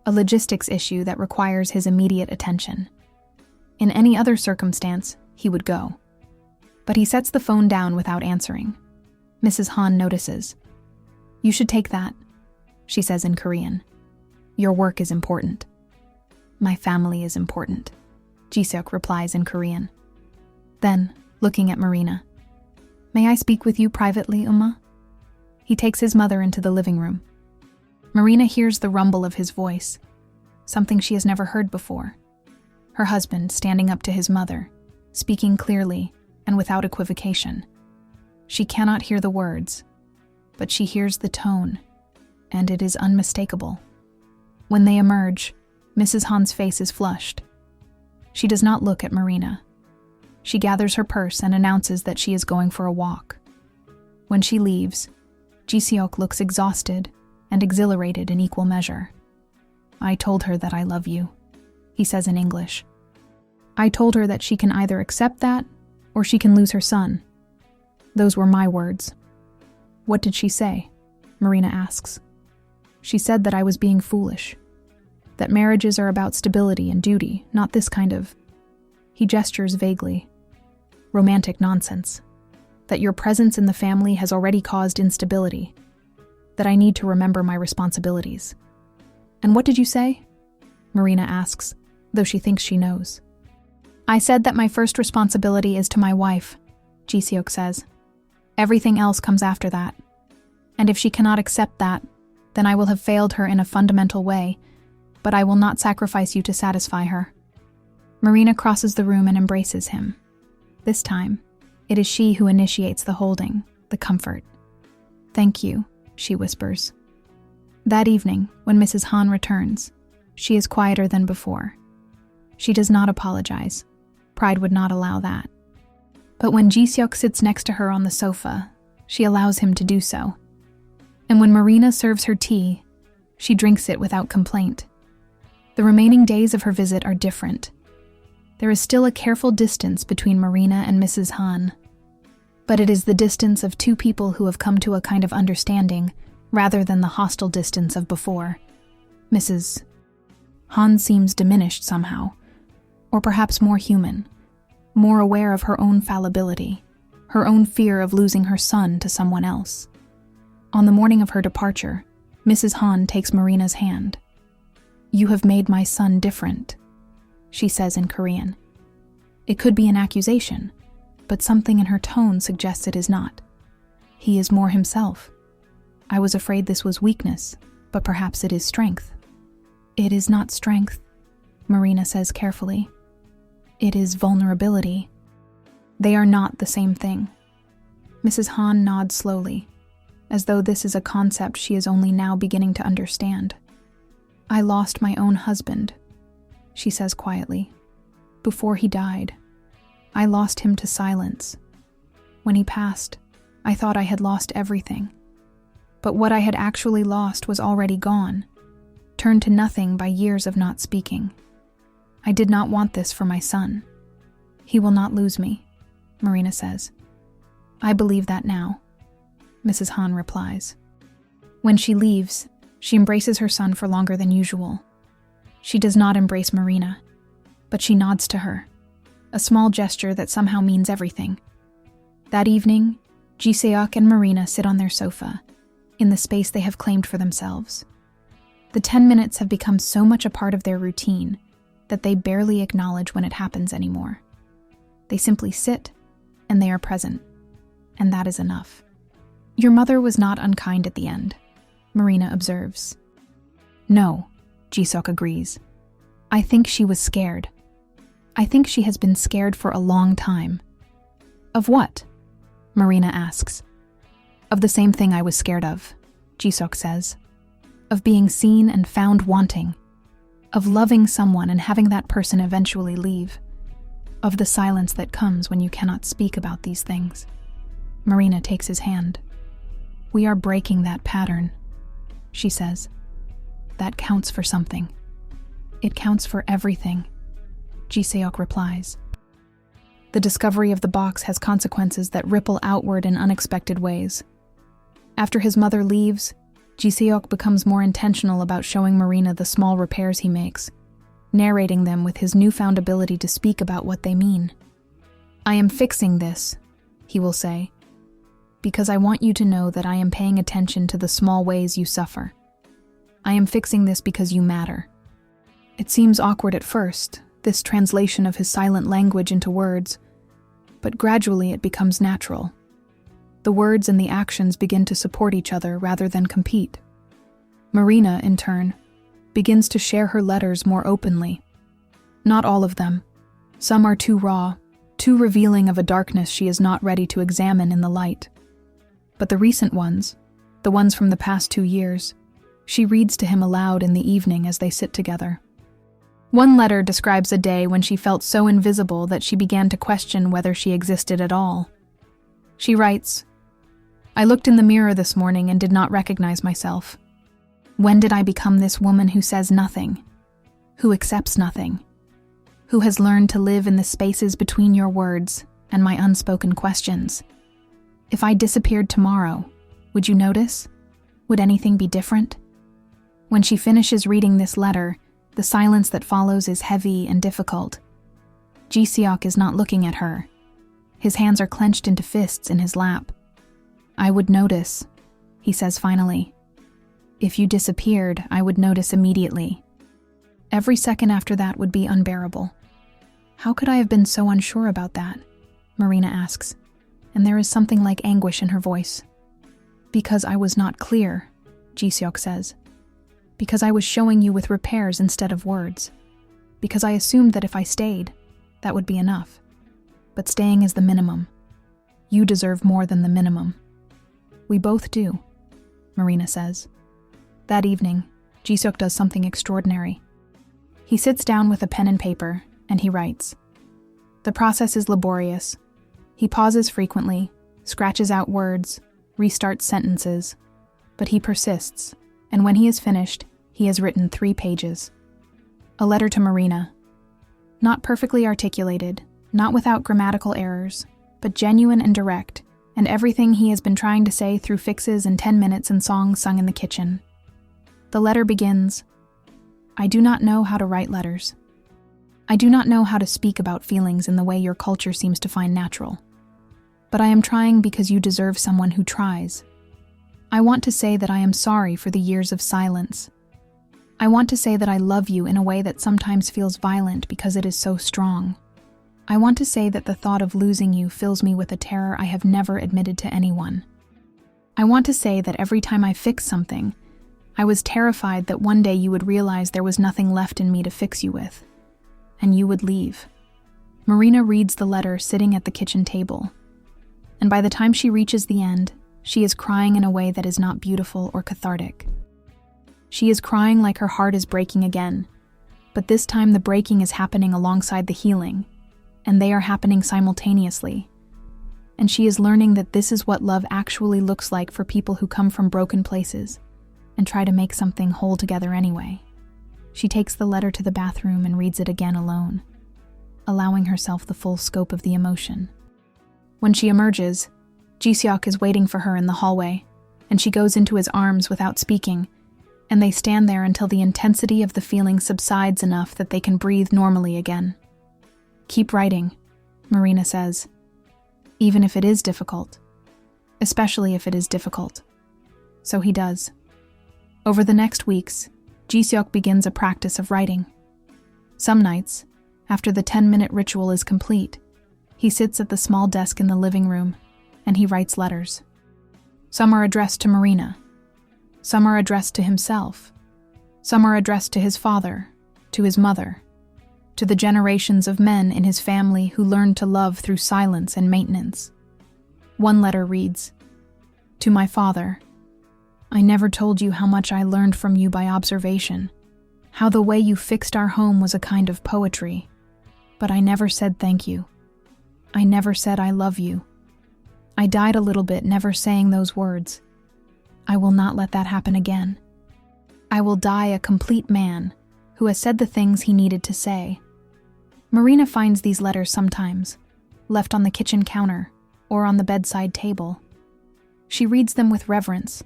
a logistics issue that requires his immediate attention. In any other circumstance, he would go. But he sets the phone down without answering. Mrs. Han notices. "You should take that," she says in Korean. "Your work is important." "My family is important," Ji-seok replies in Korean. Then, looking at Marina, "May I speak with you privately, Uma?" He takes his mother into the living room. Marina hears the rumble of his voice, something she has never heard before. Her husband standing up to his mother, speaking clearly and without equivocation. She cannot hear the words, but she hears the tone, and it is unmistakable. When they emerge, Mrs. Han's face is flushed. She does not look at Marina. She gathers her purse and announces that she is going for a walk. When she leaves, Ji-seok looks exhausted and exhilarated in equal measure. "I told her that I love you," he says in English. "I told her that she can either accept that or she can lose her son. Those were my words." "What did she say?" Marina asks. "She said that I was being foolish. That marriages are about stability and duty, not this kind of..." He gestures vaguely. "Romantic nonsense. That your presence in the family has already caused instability. That I need to remember my responsibilities." "And what did you say?" Marina asks, though she thinks she knows. "I said that my first responsibility is to my wife," Ji-seok says. "Everything else comes after that. And if she cannot accept that, then I will have failed her in a fundamental way, but I will not sacrifice you to satisfy her." Marina crosses the room and embraces him. This time, it is she who initiates the holding, the comfort. "Thank you," she whispers. That evening, when Mrs. Han returns, she is quieter than before. She does not apologize. Pride would not allow that. But when Ji-seok sits next to her on the sofa, she allows him to do so. And when Marina serves her tea, she drinks it without complaint. The remaining days of her visit are different. There is still a careful distance between Marina and Mrs. Han, but it is the distance of two people who have come to a kind of understanding rather than the hostile distance of before. Mrs. Han seems diminished somehow, or perhaps more human, more aware of her own fallibility, her own fear of losing her son to someone else. On the morning of her departure, Mrs. Han takes Marina's hand. "You have made my son different," she says in Korean. It could be an accusation, but something in her tone suggests it is not. He is more himself. I was afraid this was weakness, but perhaps it is strength. It is not strength, Marina says carefully. It is vulnerability. They are not the same thing. Mrs. Han nods slowly, as though this is a concept she is only now beginning to understand. "I lost my own husband," she says quietly. "Before he died, I lost him to silence. When he passed, I thought I had lost everything. But what I had actually lost was already gone, turned to nothing by years of not speaking. I did not want this for my son. He will not lose me," Marina says. "I believe that now," Mrs. Han replies. When she leaves, she embraces her son for longer than usual. She does not embrace Marina, but she nods to her, a small gesture that somehow means everything. That evening, Ji-seok and Marina sit on their sofa, in the space they have claimed for themselves. The 10 minutes have become so much a part of their routine that they barely acknowledge when it happens anymore. They simply sit, and they are present, and that is enough. "Your mother was not unkind at the end," Marina observes. "No," Ji-seok agrees. "I think she was scared. I think she has been scared for a long time." "Of what?" Marina asks. "Of the same thing I was scared of," Ji-seok says. "Of being seen and found wanting. Of loving someone and having that person eventually leave. Of the silence that comes when you cannot speak about these things." Marina takes his hand. "We are breaking that pattern," she says. "That counts for something. It counts for everything," Ji-seok replies. The discovery of the box has consequences that ripple outward in unexpected ways. After his mother leaves, Ji-seok becomes more intentional about showing Marina the small repairs he makes, narrating them with his newfound ability to speak about what they mean. "I am fixing this," he will say, "because I want you to know that I am paying attention to the small ways you suffer. I am fixing this because you matter." It seems awkward at first, this translation of his silent language into words, but gradually it becomes natural. The words and the actions begin to support each other rather than compete. Marina, in turn, begins to share her letters more openly. Not all of them. Some are too raw, too revealing of a darkness she is not ready to examine in the light. But the recent ones, the ones from the past 2 years, she reads to him aloud in the evening as they sit together. One letter describes a day when she felt so invisible that she began to question whether she existed at all. She writes, "I looked in the mirror this morning and did not recognize myself. When did I become this woman who says nothing, who accepts nothing, who has learned to live in the spaces between your words and my unspoken questions? If I disappeared tomorrow, would you notice? Would anything be different?" When she finishes reading this letter, the silence that follows is heavy and difficult. Ji-seok is not looking at her. His hands are clenched into fists in his lap. "I would notice," he says finally. "If you disappeared, I would notice immediately. Every second after that would be unbearable." "How could I have been so unsure about that?" Marina asks, and there is something like anguish in her voice. "Because I was not clear," Ji-seok says. "Because I was showing you with repairs instead of words. Because I assumed that if I stayed, that would be enough. But staying is the minimum. You deserve more than the minimum." "We both do," Marina says. That evening, Ji-seok does something extraordinary. He sits down with a pen and paper, and he writes. The process is laborious. He pauses frequently, scratches out words, restarts sentences, but he persists, and when he is finished, he has written 3 pages. A letter to Marina. Not perfectly articulated, not without grammatical errors, but genuine and direct, and everything he has been trying to say through fixes and 10 minutes and songs sung in the kitchen. The letter begins, "I do not know how to write letters. I do not know how to speak about feelings in the way your culture seems to find natural. But I am trying because you deserve someone who tries. I want to say that I am sorry for the years of silence. I want to say that I love you in a way that sometimes feels violent because it is so strong. I want to say that the thought of losing you fills me with a terror I have never admitted to anyone. I want to say that every time I fix something, I was terrified that one day you would realize there was nothing left in me to fix you with, and you would leave." Marina reads the letter sitting at the kitchen table, and by the time she reaches the end, she is crying in a way that is not beautiful or cathartic. She is crying like her heart is breaking again, but this time the breaking is happening alongside the healing, and they are happening simultaneously. And she is learning that this is what love actually looks like for people who come from broken places and try to make something whole together anyway. She takes the letter to the bathroom and reads it again alone, allowing herself the full scope of the emotion. When she emerges, Ji-seok is waiting for her in the hallway, and she goes into his arms without speaking, and they stand there until the intensity of the feeling subsides enough that they can breathe normally again. "Keep writing," Marina says, "even if it is difficult, especially if it is difficult." So he does. Over the next weeks, Ji-seok begins a practice of writing. Some nights, after the 10-minute ritual is complete, he sits at the small desk in the living room and he writes letters. Some are addressed to Marina. Some are addressed to himself. Some are addressed to his father, to his mother, to the generations of men in his family who learned to love through silence and maintenance. One letter reads, "To my father, I never told you how much I learned from you by observation, how the way you fixed our home was a kind of poetry, but I never said thank you. I never said I love you. I died a little bit never saying those words. I will not let that happen again. I will die a complete man who has said the things he needed to say." Marina finds these letters sometimes, left on the kitchen counter or on the bedside table. She reads them with reverence,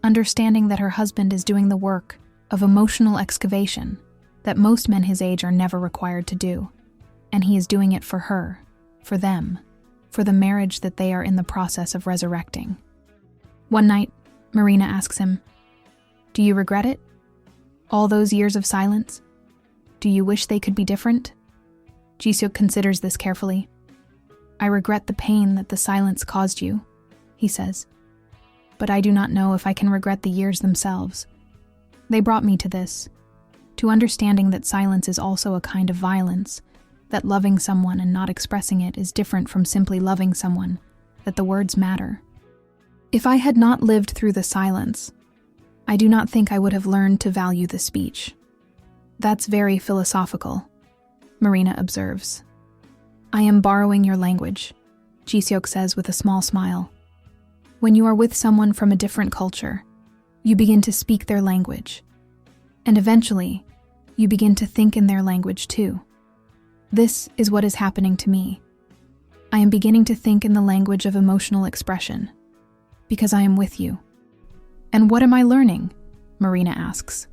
understanding that her husband is doing the work of emotional excavation that most men his age are never required to do, and he is doing it for her, for them, for the marriage that they are in the process of resurrecting. One night, Marina asks him, "Do you regret it? All those years of silence? Do you wish they could be different?" Ji-seok considers this carefully. "I regret the pain that the silence caused you," he says. "But I do not know if I can regret the years themselves. They brought me to this, to understanding that silence is also a kind of violence, that loving someone and not expressing it is different from simply loving someone, that the words matter. If I had not lived through the silence, I do not think I would have learned to value the speech." "That's very philosophical," Marina observes. "I am borrowing your language," Ji-seok says with a small smile. "When you are with someone from a different culture, you begin to speak their language, and eventually, you begin to think in their language too. This is what is happening to me. I am beginning to think in the language of emotional expression, because I am with you." "And what am I learning?" Marina asks.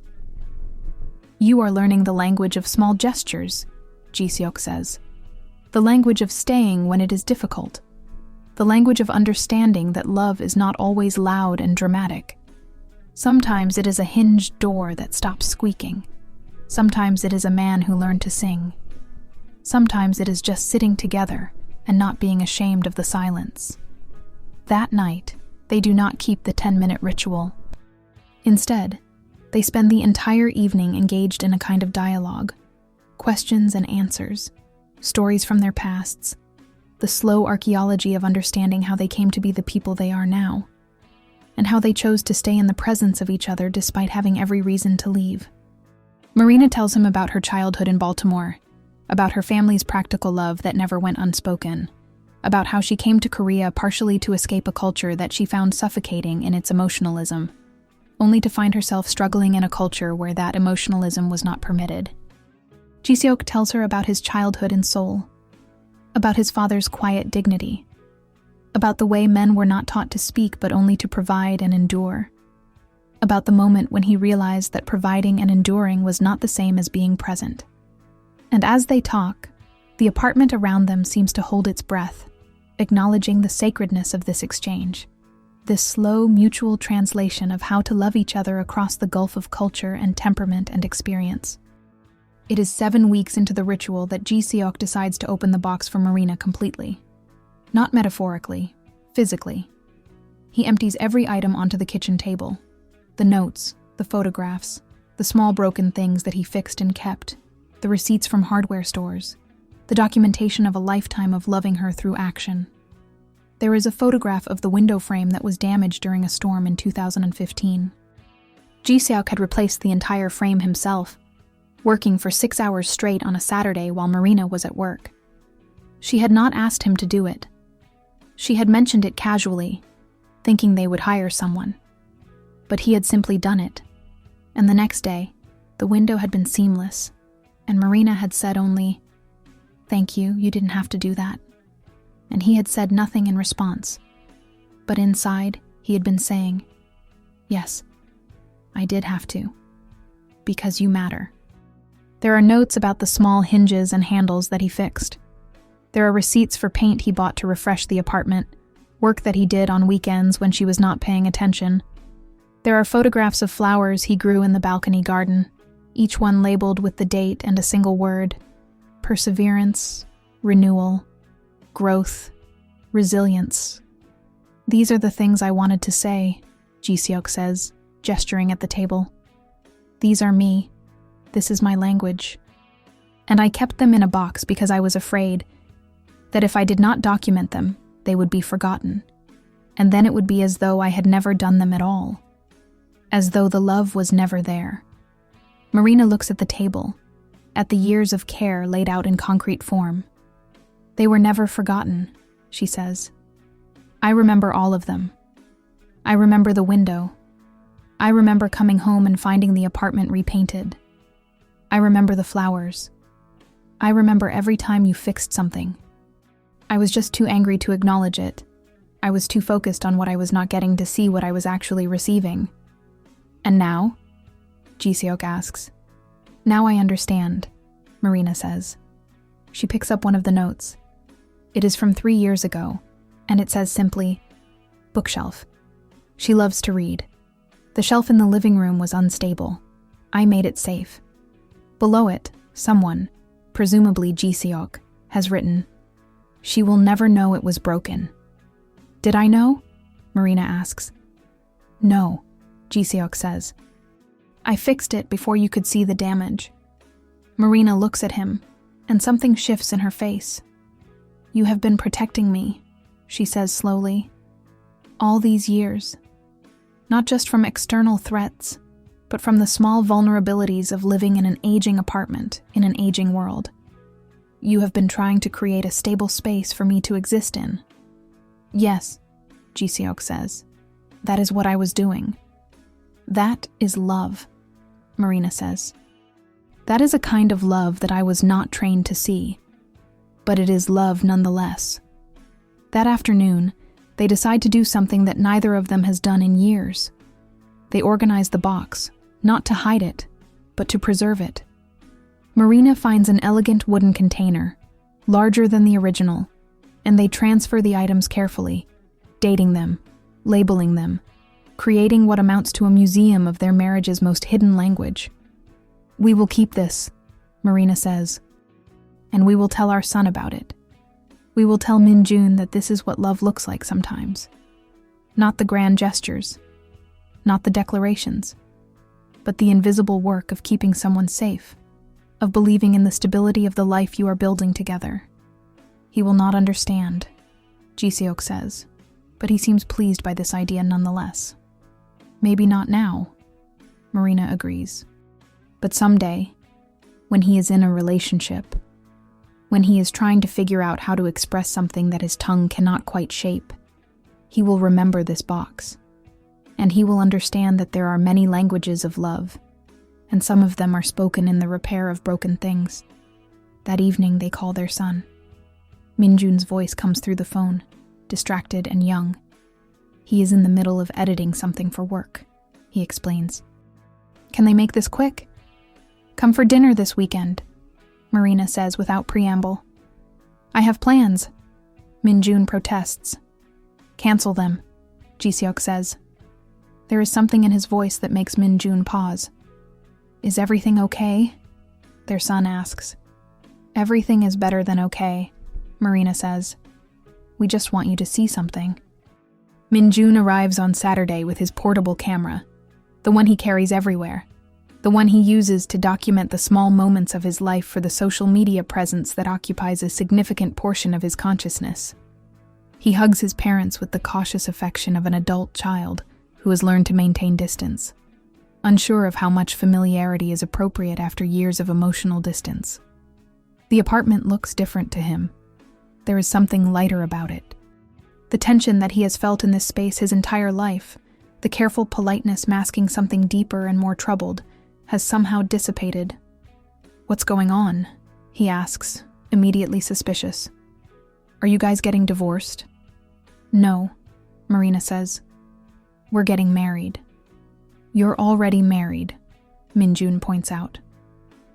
"You are learning the language of small gestures," Ji-seok says. "The language of staying when it is difficult. The language of understanding that love is not always loud and dramatic. Sometimes it is a hinged door that stops squeaking. Sometimes it is a man who learned to sing. Sometimes it is just sitting together and not being ashamed of the silence." That night, they do not keep the 10-minute ritual. Instead, they spend the entire evening engaged in a kind of dialogue, questions and answers, stories from their pasts, the slow archaeology of understanding how they came to be the people they are now, and how they chose to stay in the presence of each other despite having every reason to leave. Marina tells him about her childhood in Baltimore, about her family's practical love that never went unspoken, about how she came to Korea partially to escape a culture that she found suffocating in its emotionalism, only to find herself struggling in a culture where that emotionalism was not permitted. Ji-seok tells her about his childhood in Seoul, about his father's quiet dignity, about the way men were not taught to speak but only to provide and endure, about the moment when he realized that providing and enduring was not the same as being present. And as they talk, the apartment around them seems to hold its breath, acknowledging the sacredness of this exchange, this slow mutual translation of how to love each other across the gulf of culture and temperament and experience. It is 7 weeks into the ritual that Ji Seok decides to open the box for Marina completely. Not metaphorically, physically. He empties every item onto the kitchen table. The notes, the photographs, the small broken things that he fixed and kept, the receipts from hardware stores, the documentation of a lifetime of loving her through action. There is a photograph of the window frame that was damaged during a storm in 2015. Ji Seok had replaced the entire frame himself, working for 6 hours straight on a Saturday while Marina was at work. She had not asked him to do it. She had mentioned it casually, thinking they would hire someone. But he had simply done it, and the next day, the window had been seamless, and Marina had said only, "Thank you, you didn't have to do that." And he had said nothing in response. But inside, he had been saying, "Yes, I did have to. Because you matter." There are notes about the small hinges and handles that he fixed. There are receipts for paint he bought to refresh the apartment, work that he did on weekends when she was not paying attention. There are photographs of flowers he grew in the balcony garden, each one labeled with the date and a single word: perseverance, renewal, growth, resilience. "These are the things I wanted to say," Ji Seok says, gesturing at the table. "These are me. This is my language. And I kept them in a box because I was afraid that if I did not document them, they would be forgotten. And then it would be as though I had never done them at all. As though the love was never there." Marina looks at the table, at the years of care laid out in concrete form. "They were never forgotten," she says. "I remember all of them. I remember the window. I remember coming home and finding the apartment repainted. I remember the flowers. I remember every time you fixed something. I was just too angry to acknowledge it. I was too focused on what I was not getting to see what I was actually receiving." "And now?" Ji Seok asks. "Now I understand," Marina says. She picks up one of the notes. It is from 3 years ago, and it says simply, "Bookshelf." She loves to read. The shelf in the living room was unstable. I made it safe. Below it, someone, presumably Ji Seok, has written, "She will never know it was broken." "Did I know?" Marina asks. "No," Ji Seok says. "I fixed it before you could see the damage." Marina looks at him, and something shifts in her face. "You have been protecting me," she says slowly. "All these years. Not just from external threats, but from the small vulnerabilities of living in an aging apartment in an aging world. You have been trying to create a stable space for me to exist in." "Yes," Ji Seok says. "That is what I was doing." "That is love," Marina says. "That is a kind of love that I was not trained to see. But it is love nonetheless." That afternoon, they decide to do something that neither of them has done in years. They organize the box, not to hide it, but to preserve it. Marina finds an elegant wooden container, larger than the original, and they transfer the items carefully, dating them, labeling them, creating what amounts to a museum of their marriage's most hidden language. "We will keep this," Marina says, "and we will tell our son about it. We will tell Min-jun that this is what love looks like sometimes. Not the grand gestures, not the declarations, but the invisible work of keeping someone safe, of believing in the stability of the life you are building together." "He will not understand," Ji Seok says, but he seems pleased by this idea nonetheless. "Maybe not now," Marina agrees. "But someday, when he is in a relationship, when he is trying to figure out how to express something that his tongue cannot quite shape, he will remember this box, and he will understand that there are many languages of love, and some of them are spoken in the repair of broken things." That evening they call their son. Min-jun's voice comes through the phone. distracted and young. He is in the middle of editing something for work, he explains. Can they make this quick? Come for dinner this weekend, Marina says without preamble. I have plans, Min-jun protests. Cancel them, Ji-seok says. There is something in his voice that makes Min-jun pause. Is everything okay? Their son asks. Everything is better than okay, Marina says. We just want you to see something. Min-jun arrives on Saturday with his portable camera, the one he carries everywhere, the one he uses to document the small moments of his life for the social media presence that occupies a significant portion of his consciousness. He hugs his parents with the cautious affection of an adult child who has learned to maintain distance, unsure of how much familiarity is appropriate after years of emotional distance. The apartment looks different to him. There is something lighter about it. The tension that he has felt in this space his entire life, the careful politeness masking something deeper and more troubled, has somehow dissipated. What's going on? He asks, immediately suspicious. Are you guys getting divorced? No, Marina says. We're getting married. You're already married, Min-jun points out.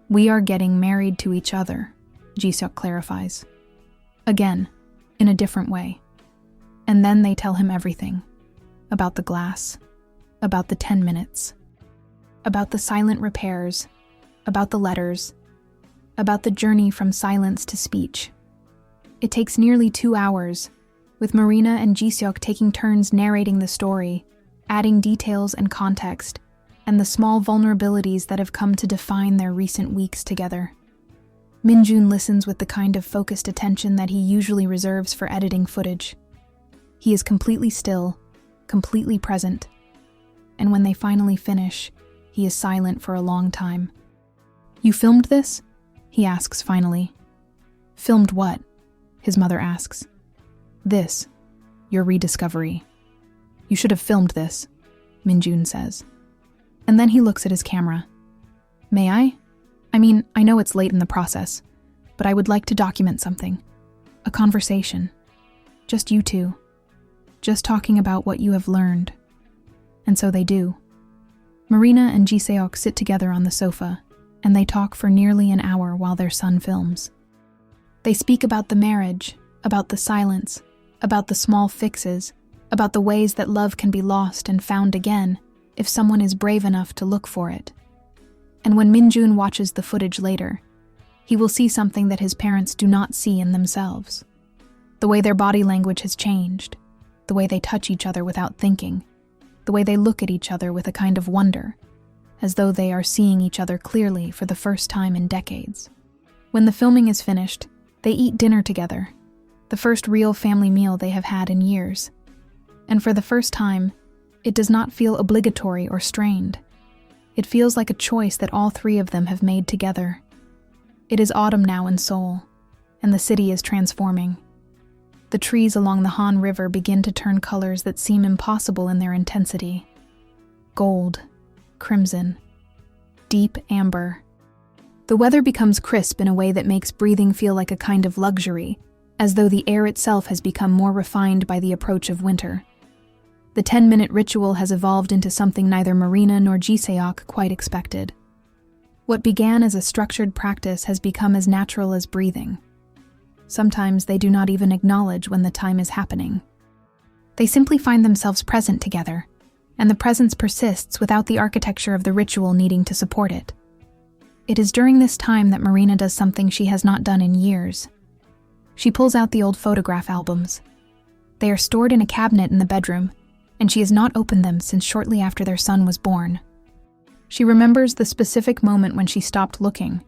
We are getting married to each other, Ji-seok clarifies. Again, in a different way. And then they tell him everything. About the glass, about the 10 minutes, about the silent repairs, about the letters, about the journey from silence to speech. It takes nearly 2 hours, with Marina and Ji-seok taking turns narrating the story, adding details and context, and the small vulnerabilities that have come to define their recent weeks together. Min-jun listens with the kind of focused attention that he usually reserves for editing footage. He is completely still, completely present, and when they finally finish, he is silent for a long time. You filmed this? He asks finally. Filmed what? His mother asks. This, your rediscovery. You should have filmed this, Min-jun says. And then he looks at his camera. May I? I mean, I know it's late in the process, but I would like to document something. A conversation. Just you two. Just talking about what you have learned. And so they do. Marina and Ji-seok sit together on the sofa, and they talk for nearly an hour while their son films. They speak about the marriage, about the silence, about the small fixes, about the ways that love can be lost and found again if someone is brave enough to look for it. And when Min-jun watches the footage later, he will see something that his parents do not see in themselves. The way their body language has changed, the way they touch each other without thinking, the way they look at each other with a kind of wonder, as though they are seeing each other clearly for the first time in decades. When the filming is finished, they eat dinner together, the first real family meal they have had in years. And for the first time, it does not feel obligatory or strained. It feels like a choice that all three of them have made together. It is autumn now in Seoul, and the city is transforming. The trees along the Han River begin to turn colors that seem impossible in their intensity. Gold, crimson, deep amber. The weather becomes crisp in a way that makes breathing feel like a kind of luxury, as though the air itself has become more refined by the approach of winter. The 10-minute ritual has evolved into something neither Marina nor Ji-seok quite expected. What began as a structured practice has become as natural as breathing. Sometimes they do not even acknowledge when the time is happening. They simply find themselves present together, and the presence persists without the architecture of the ritual needing to support it. It is during this time that Marina does something she has not done in years. She pulls out the old photograph albums. They are stored in a cabinet in the bedroom, and she has not opened them since shortly after their son was born. She remembers the specific moment when she stopped looking.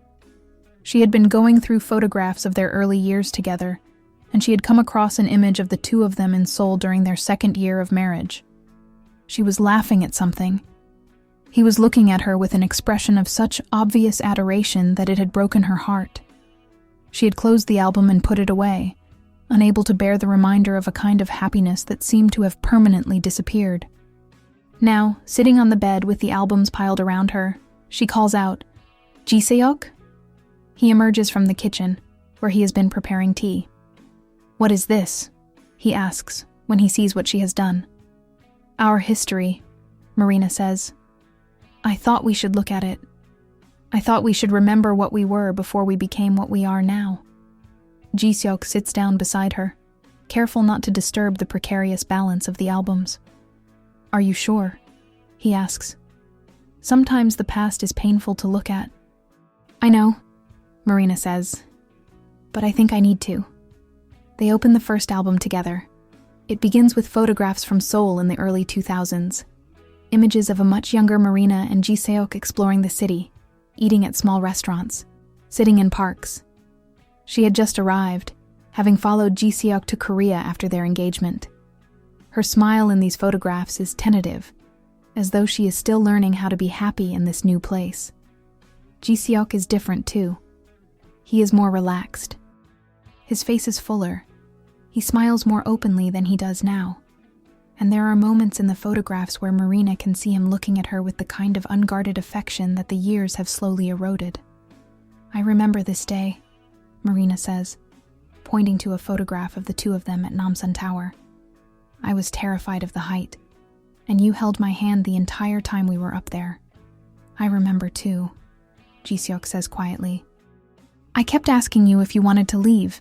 She had been going through photographs of their early years together, and she had come across an image of the two of them in Seoul during their second year of marriage. She was laughing at something. He was looking at her with an expression of such obvious adoration that it had broken her heart. She had closed the album and put it away, unable to bear the reminder of a kind of happiness that seemed to have permanently disappeared. Now, sitting on the bed with the albums piled around her, she calls out, "Ji-seok?" He emerges from the kitchen, where he has been preparing tea. "What is this?" he asks when he sees what she has done. Our history, Marina says. I thought we should look at it. I thought we should remember what we were before we became what we are now. Ji-seok sits down beside her, careful not to disturb the precarious balance of the albums. Are you sure? He asks. Sometimes the past is painful to look at. I know, Marina says, but I think I need to. They open the first album together. It begins with photographs from Seoul in the early 2000s. Images of a much younger Marina and Ji-seok exploring the city, eating at small restaurants, sitting in parks. She had just arrived, having followed Ji-seok to Korea after their engagement. Her smile in these photographs is tentative, as though she is still learning how to be happy in this new place. Ji-seok is different too. He is more relaxed. His face is fuller. He smiles more openly than he does now. And there are moments in the photographs where Marina can see him looking at her with the kind of unguarded affection that the years have slowly eroded. I remember this day, Marina says, pointing to a photograph of the two of them at Namsan Tower. I was terrified of the height, and you held my hand the entire time we were up there. I remember too, Ji-seok says quietly. I kept asking you if you wanted to leave,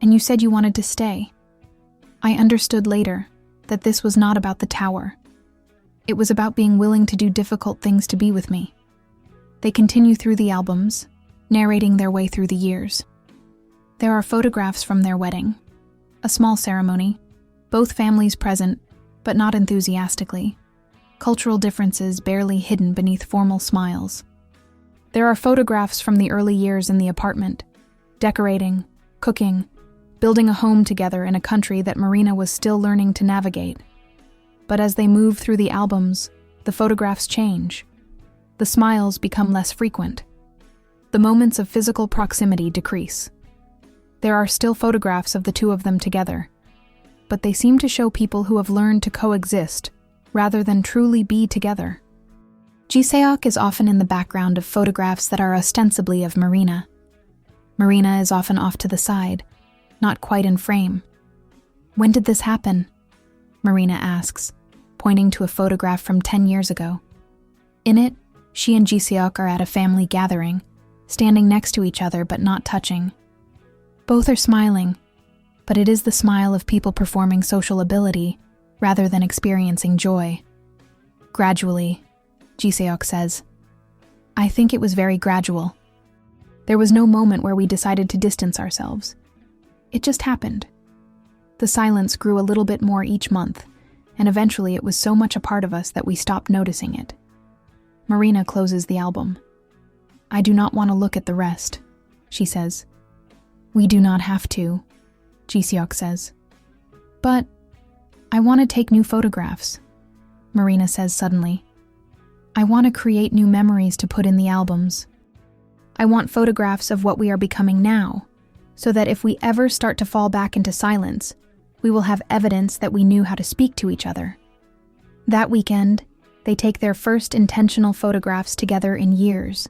and you said you wanted to stay. I understood later that this was not about the tower. It was about being willing to do difficult things to be with me. They continue through the albums, narrating their way through the years. There are photographs from their wedding, a small ceremony, both families present, but not enthusiastically, cultural differences barely hidden beneath formal smiles. There are photographs from the early years in the apartment, decorating, cooking, building a home together in a country that Marina was still learning to navigate. But as they move through the albums, the photographs change. The smiles become less frequent. The moments of physical proximity decrease. There are still photographs of the two of them together, but they seem to show people who have learned to coexist rather than truly be together. Ji-seok is often in the background of photographs that are ostensibly of Marina. Marina is often off to the side, not quite in frame. When did this happen? Marina asks, pointing to a photograph from 10 years ago. In it, she and Ji-seok are at a family gathering, standing next to each other but not touching. Both are smiling, but it is the smile of people performing social ability rather than experiencing joy. Gradually, Ji-seok says, I think it was very gradual. There was no moment where we decided to distance ourselves. It just happened. The silence grew a little bit more each month, and eventually it was so much a part of us that we stopped noticing it. Marina closes the album. I do not want to look at the rest, she says. We do not have to, Ji-seok says. But I want to take new photographs, Marina says suddenly. I want to create new memories to put in the albums. I want photographs of what we are becoming now, so that if we ever start to fall back into silence, we will have evidence that we knew how to speak to each other. That weekend, they take their first intentional photographs together in years.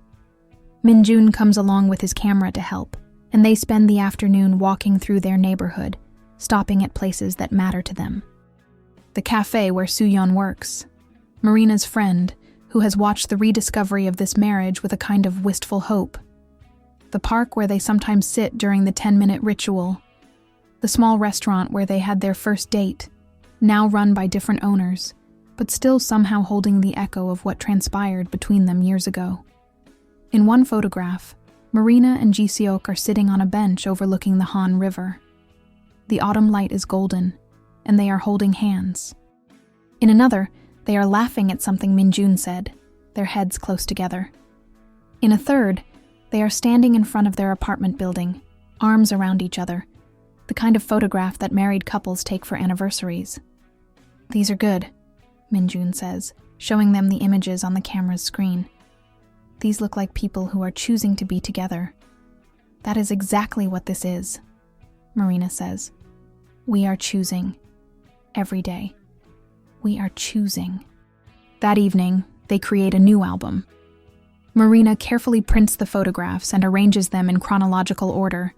Min-jun comes along with his camera to help, and they spend the afternoon walking through their neighborhood, stopping at places that matter to them. The cafe where Soo-yeon works, Marina's friend, who has watched the rediscovery of this marriage with a kind of wistful hope. The park where they sometimes sit during the 10-minute ritual. The small restaurant where they had their first date, now run by different owners, but still somehow holding the echo of what transpired between them years ago. In one photograph, Marina and Ji-seok are sitting on a bench overlooking the Han River. The autumn light is golden, and they are holding hands. In another, they are laughing at something Min-jun said, their heads close together. In a third, they are standing in front of their apartment building, arms around each other, the kind of photograph that married couples take for anniversaries. These are good, Min-jun says, showing them the images on the camera's screen. These look like people who are choosing to be together. That is exactly what this is, Marina says. We are choosing. Every day. We are choosing. That evening, they create a new album. Marina carefully prints the photographs and arranges them in chronological order,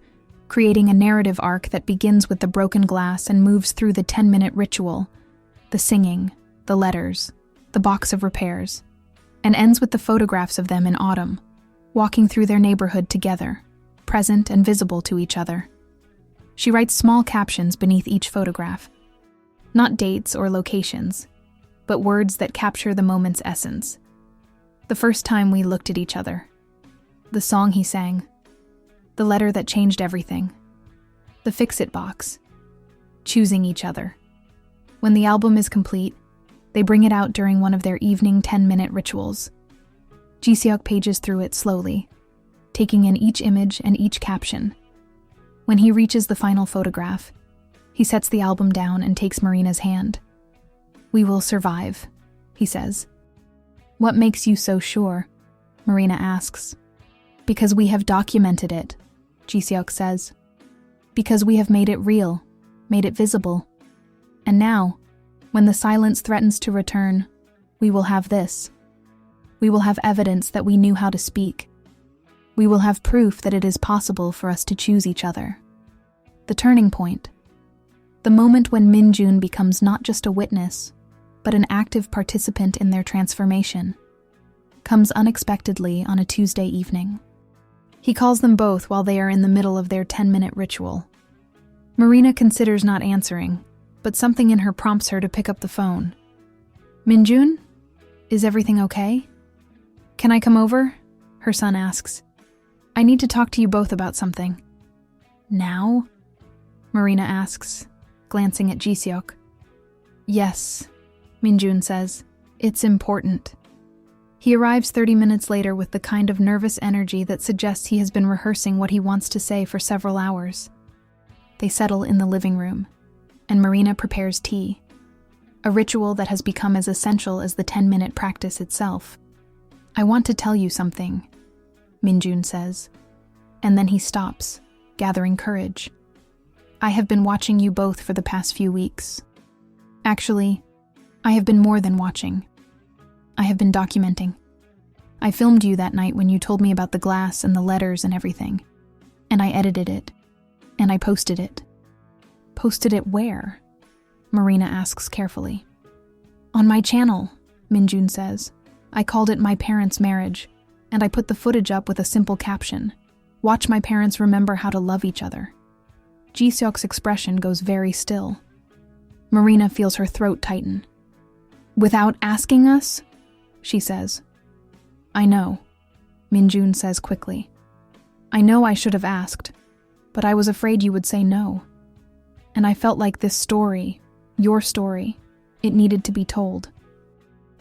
creating a narrative arc that begins with the broken glass and moves through the 10-minute ritual, the singing, the letters, the box of repairs, and ends with the photographs of them in autumn, walking through their neighborhood together, present and visible to each other. She writes small captions beneath each photograph, not dates or locations, but words that capture the moment's essence. The first time we looked at each other, the song he sang, the letter that changed everything, the fix-it box, choosing each other. When the album is complete, they bring it out during one of their evening 10-minute rituals. Ji-seok pages through it slowly, taking in each image and each caption. When he reaches the final photograph, he sets the album down and takes Marina's hand. "We will survive," he says. "What makes you so sure?" Marina asks. "Because we have documented it," Ji-seok says. "Because we have made it real, made it visible. And now, when the silence threatens to return, we will have this. We will have evidence that we knew how to speak. We will have proof that it is possible for us to choose each other." The turning point, the moment when Min-jun becomes not just a witness, but an active participant in their transformation, comes unexpectedly on a Tuesday evening. He calls them both while they are in the middle of their 10-minute ritual. Marina considers not answering, but something in her prompts her to pick up the phone. "Min-jun? Is everything okay? Can I come over?" her son asks. "I need to talk to you both about something." "Now?" Marina asks, glancing at Ji-seok. "Yes," Min-jun says. "It's important." He arrives 30 minutes later with the kind of nervous energy that suggests he has been rehearsing what he wants to say for several hours. They settle in the living room, and Marina prepares tea, a ritual that has become as essential as the 10-minute practice itself. "I want to tell you something," Min-jun says, and then he stops, gathering courage. "I have been watching you both for the past few weeks. Actually, I have been more than watching. I have been documenting. I filmed you that night when you told me about the glass and the letters and everything, and I edited it, and I posted it." "Posted it where?" Marina asks carefully. "On my channel," Min-jun says. "I called it My Parents' Marriage, and I put the footage up with a simple caption, 'Watch my parents remember how to love each other.'" Ji-seok's expression goes very still. Marina feels her throat tighten. "Without asking us?" she says. "I know," Min-jun says quickly. "I know I should have asked, but I was afraid you would say no. And I felt like this story, your story, it needed to be told.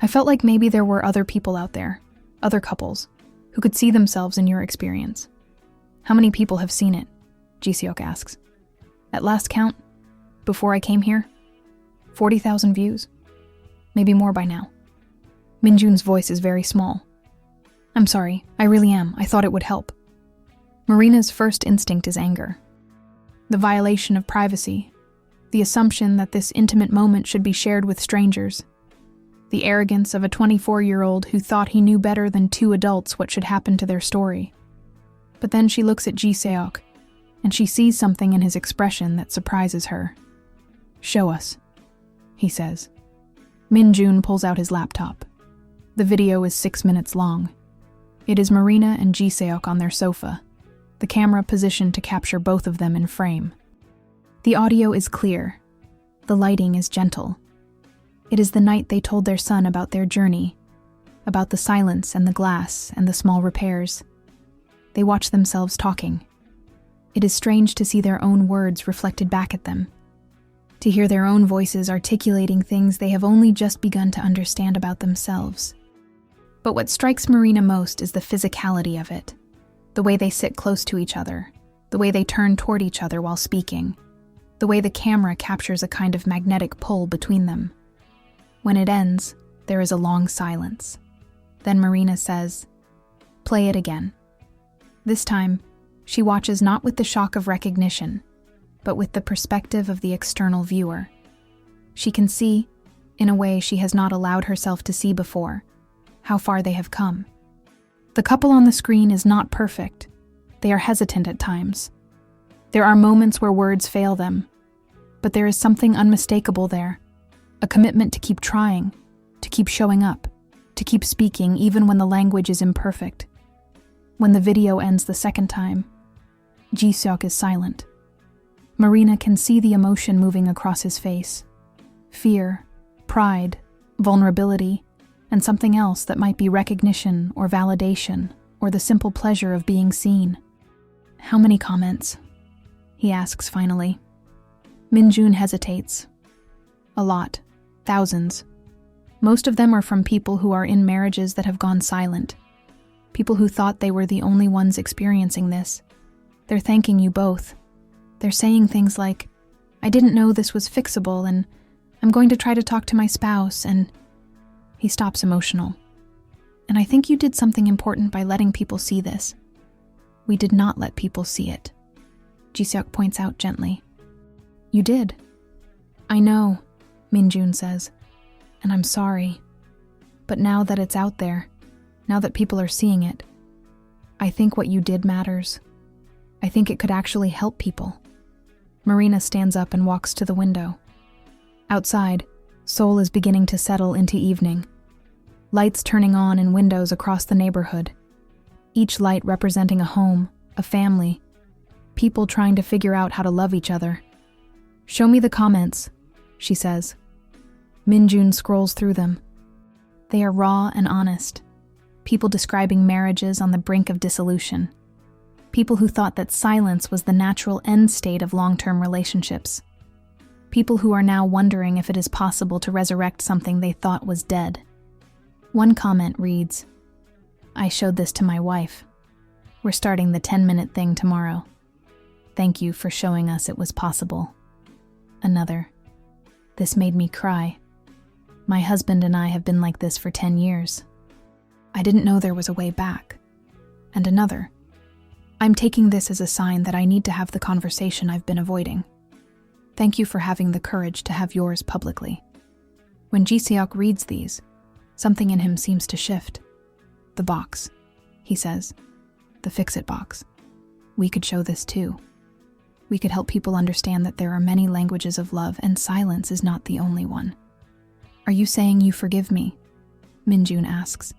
I felt like maybe there were other people out there, other couples, who could see themselves in your experience." "How many people have seen it?" Ji-seok asks. "At last count, before I came here, 40,000 views. Maybe more by now." Min-jun's voice is very small. "I'm sorry, I really am. I thought it would help." Marina's first instinct is anger. The violation of privacy, the assumption that this intimate moment should be shared with strangers, the arrogance of a 24-year-old who thought he knew better than two adults what should happen to their story. But then she looks at Ji-seok, and she sees something in his expression that surprises her. "Show us," he says. Min-jun pulls out his laptop. The video is 6 minutes long. It is Marina and Ji-seok on their sofa, the camera positioned to capture both of them in frame. The audio is clear. The lighting is gentle. It is the night they told their son about their journey, about the silence and the glass and the small repairs. They watch themselves talking. It is strange to see their own words reflected back at them, to hear their own voices articulating things they have only just begun to understand about themselves. But what strikes Marina most is the physicality of it, the way they sit close to each other, the way they turn toward each other while speaking, the way the camera captures a kind of magnetic pull between them. When it ends, there is a long silence. Then Marina says, "Play it again." This time, she watches not with the shock of recognition, but with the perspective of the external viewer. She can see, in a way she has not allowed herself to see before, how far they have come. The couple on the screen is not perfect. They are hesitant at times. There are moments where words fail them, but there is something unmistakable there, a commitment to keep trying, to keep showing up, to keep speaking even when the language is imperfect. When the video ends the second time, Ji-seok is silent. Marina can see the emotion moving across his face. Fear, pride, vulnerability, and something else that might be recognition or validation or the simple pleasure of being seen. "How many comments?" he asks finally. Minjun hesitates. "A lot. Thousands. Most of them are from people who are in marriages that have gone silent. People who thought they were the only ones experiencing this. They're thanking you both. They're saying things like, 'I didn't know this was fixable, and I'm going to try to talk to my spouse,' and..." He stops emotional. "And I think you did something important by letting people see this." "We did not let people see it," Ji-seok points out gently. "You did." "I know," Minjun says, "and I'm sorry. But now that it's out there, now that people are seeing it, I think what you did matters. I think it could actually help people." Marina stands up and walks to the window. Outside, Seoul is beginning to settle into evening. Lights turning on in windows across the neighborhood. Each light representing a home, a family, people trying to figure out how to love each other. "Show me the comments," she says. Minjun scrolls through them. They are raw and honest. People describing marriages on the brink of dissolution. People who thought that silence was the natural end state of long-term relationships. People who are now wondering if it is possible to resurrect something they thought was dead. One comment reads, "I showed this to my wife. We're starting the 10-minute thing tomorrow. Thank you for showing us it was possible." Another, "This made me cry. My husband and I have been like this for 10 years. I didn't know there was a way back." And another, "I'm taking this as a sign that I need to have the conversation I've been avoiding. Thank you for having the courage to have yours publicly." When Ji-seok reads these, something in him seems to shift. "The box," he says. "The fix-it box. We could show this too. We could help people understand that there are many languages of love and silence is not the only one." "Are you saying you forgive me?" Minjun asks.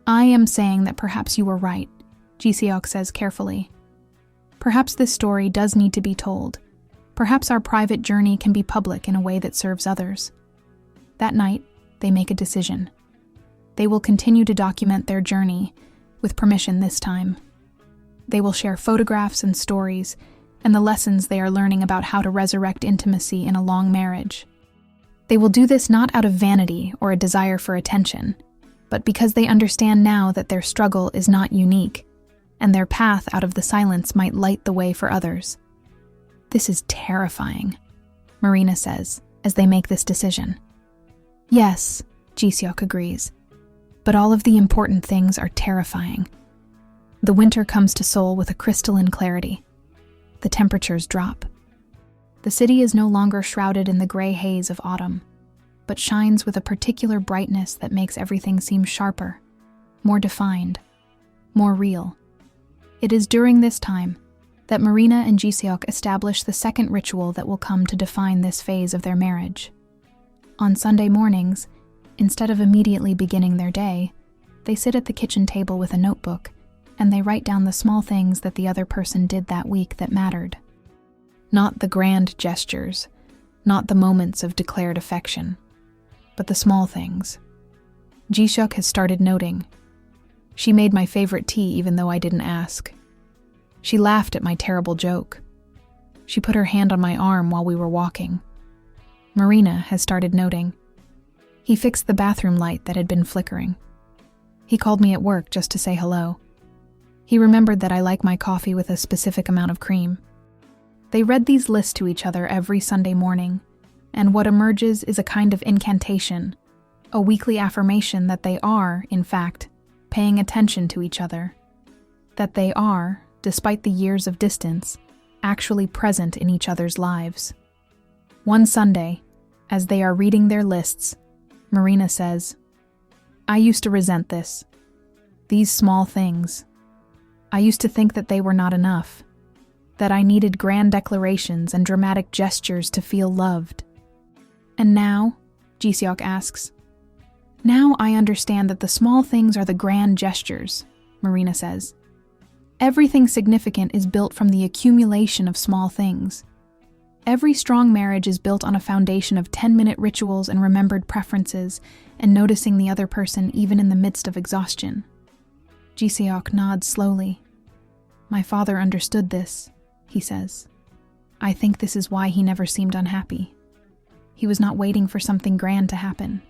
"I am saying that perhaps you were right," Ji-seok says carefully. "Perhaps this story does need to be told. Perhaps our private journey can be public in a way that serves others." That night, they make a decision. They will continue to document their journey, with permission this time. They will share photographs and stories, and the lessons they are learning about how to resurrect intimacy in a long marriage. They will do this not out of vanity or a desire for attention, but because they understand now that their struggle is not unique, and their path out of the silence might light the way for others. "This is terrifying," Marina says, as they make this decision. "Yes," Ji-seok agrees, "but all of the important things are terrifying." The winter comes to Seoul with a crystalline clarity. The temperatures drop. The city is no longer shrouded in the gray haze of autumn, but shines with a particular brightness that makes everything seem sharper, more defined, more real. It is during this time that Marina and Ji-seok establish the second ritual that will come to define this phase of their marriage. On Sunday mornings, instead of immediately beginning their day, they sit at the kitchen table with a notebook, and they write down the small things that the other person did that week that mattered. Not the grand gestures, not the moments of declared affection, but the small things. Ji-seok has started noting. "She made my favorite tea even though I didn't ask. She laughed at my terrible joke. She put her hand on my arm while we were walking." Marina has started noting. "He fixed the bathroom light that had been flickering. He called me at work just to say hello. He remembered that I like my coffee with a specific amount of cream." They read these lists to each other every Sunday morning, and what emerges is a kind of incantation, a weekly affirmation that they are, in fact, paying attention to each other, that they are, despite the years of distance, actually present in each other's lives. One Sunday, as they are reading their lists, Marina says, "I used to resent this. These small things. I used to think that they were not enough. that I needed grand declarations and dramatic gestures to feel loved. And now, Ji-seok asks. Now I understand that the small things are the grand gestures, Marina says. Everything significant is built from the accumulation of small things. Every strong marriage is built on a foundation of 10-minute rituals and remembered preferences and noticing the other person even in the midst of exhaustion. Ji-seok nods slowly. My father understood this, he says. I think this is why he never seemed unhappy. He was not waiting for something grand to happen.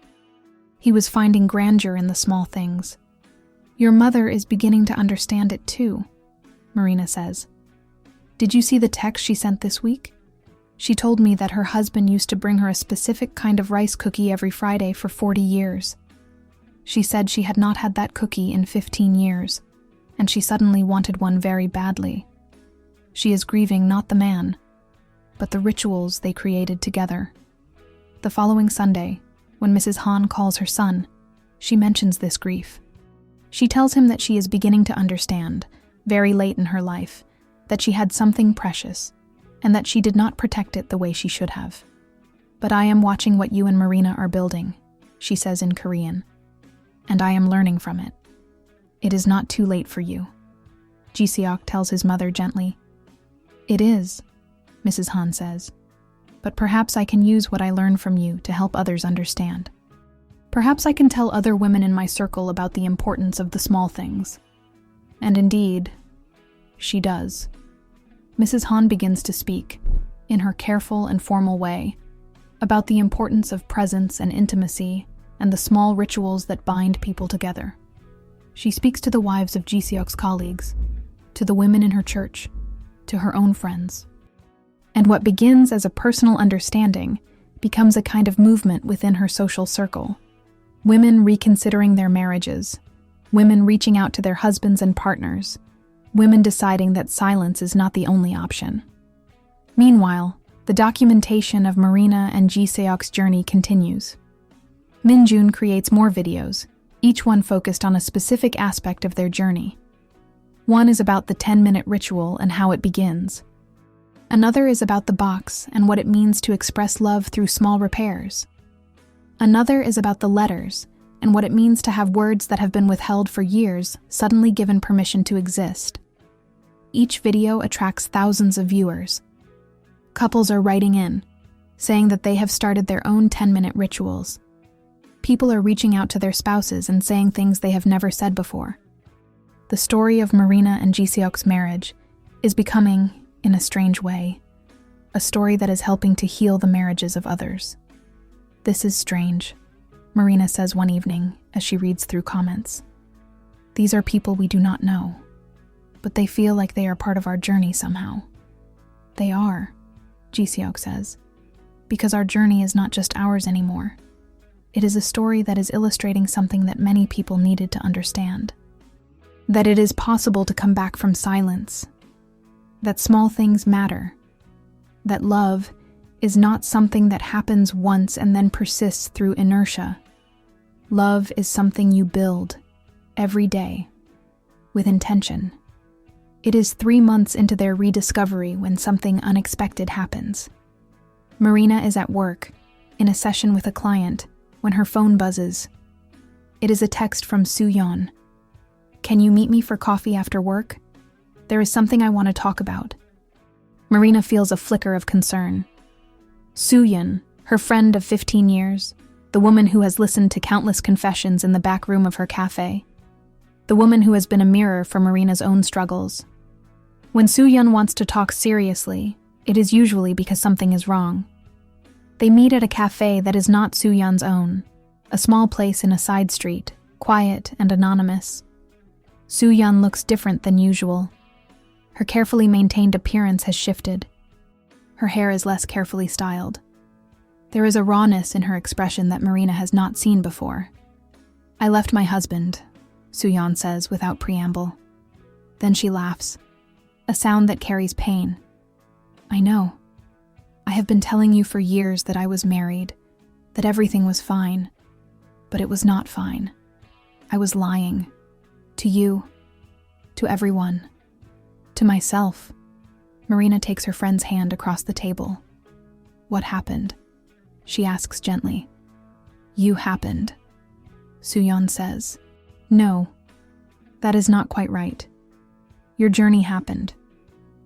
He was finding grandeur in the small things. Your mother is beginning to understand it too, Marina says. Did you see the text she sent this week? She told me that her husband used to bring her a specific kind of rice cookie every Friday for 40 years. She said she had not had that cookie in 15 years, and she suddenly wanted one very badly. She is grieving not the man, but the rituals they created together. The following Sunday, when Mrs. Han calls her son, she mentions this grief. She tells him that she is beginning to understand, very late in her life, that she had something precious, and that she did not protect it the way she should have. But I am watching what you and Marina are building, she says in Korean, and I am learning from it. It is not too late for you. Ji-seok tells his mother gently. It is, Mrs. Han says, but perhaps I can use what I learn from you to help others understand. Perhaps I can tell other women in my circle about the importance of the small things. And indeed, she does. Mrs. Han begins to speak, in her careful and formal way, about the importance of presence and intimacy and the small rituals that bind people together. She speaks to the wives of Ji-seok's colleagues, to the women in her church, to her own friends. And what begins as a personal understanding becomes a kind of movement within her social circle. Women reconsidering their marriages, women reaching out to their husbands and partners, women deciding that silence is not the only option. Meanwhile, the documentation of Marina and Ji-seok's journey continues. Min-jun creates more videos, each one focused on a specific aspect of their journey. One is about the 10-minute ritual and how it begins. Another is about the box and what it means to express love through small repairs. Another is about the letters and what it means to have words that have been withheld for years suddenly given permission to exist. Each video attracts thousands of viewers. Couples are writing in, saying that they have started their own 10-minute rituals. People are reaching out to their spouses and saying things they have never said before. The story of Marina and Ji-seok's marriage is becoming, in a strange way, a story that is helping to heal the marriages of others. This is strange, Marina says one evening as she reads through comments. These are people we do not know, but they feel like they are part of our journey somehow. They are, Ji-seok says, because our journey is not just ours anymore. It is a story that is illustrating something that many people needed to understand. That it is possible to come back from silence. That small things matter. That love is not something that happens once and then persists through inertia. Love is something you build every day with intention. It is 3 months into their rediscovery when something unexpected happens. Marina is at work, in a session with a client, when her phone buzzes. It is a text from Soo-yeon. Can you meet me for coffee after work? There is something I want to talk about. Marina feels a flicker of concern. Soo-yeon, her friend of 15 years, the woman who has listened to countless confessions in the back room of her cafe, the woman who has been a mirror for Marina's own struggles. When Soo-yeon wants to talk seriously, it is usually because something is wrong. They meet at a cafe that is not Soo-yeon's own, a small place in a side street, quiet and anonymous. Soo-yeon looks different than usual. Her carefully maintained appearance has shifted. Her hair is less carefully styled. There is a rawness in her expression that Marina has not seen before. I left my husband, Soo-yeon says without preamble. Then she laughs, a sound that carries pain. I know. I have been telling you for years that I was married, that everything was fine, but it was not fine. I was lying. To you, to everyone, to myself. Marina takes her friend's hand across the table. What happened? She asks gently. You happened, Soo-yeon says. No, that is not quite right. Your journey happened.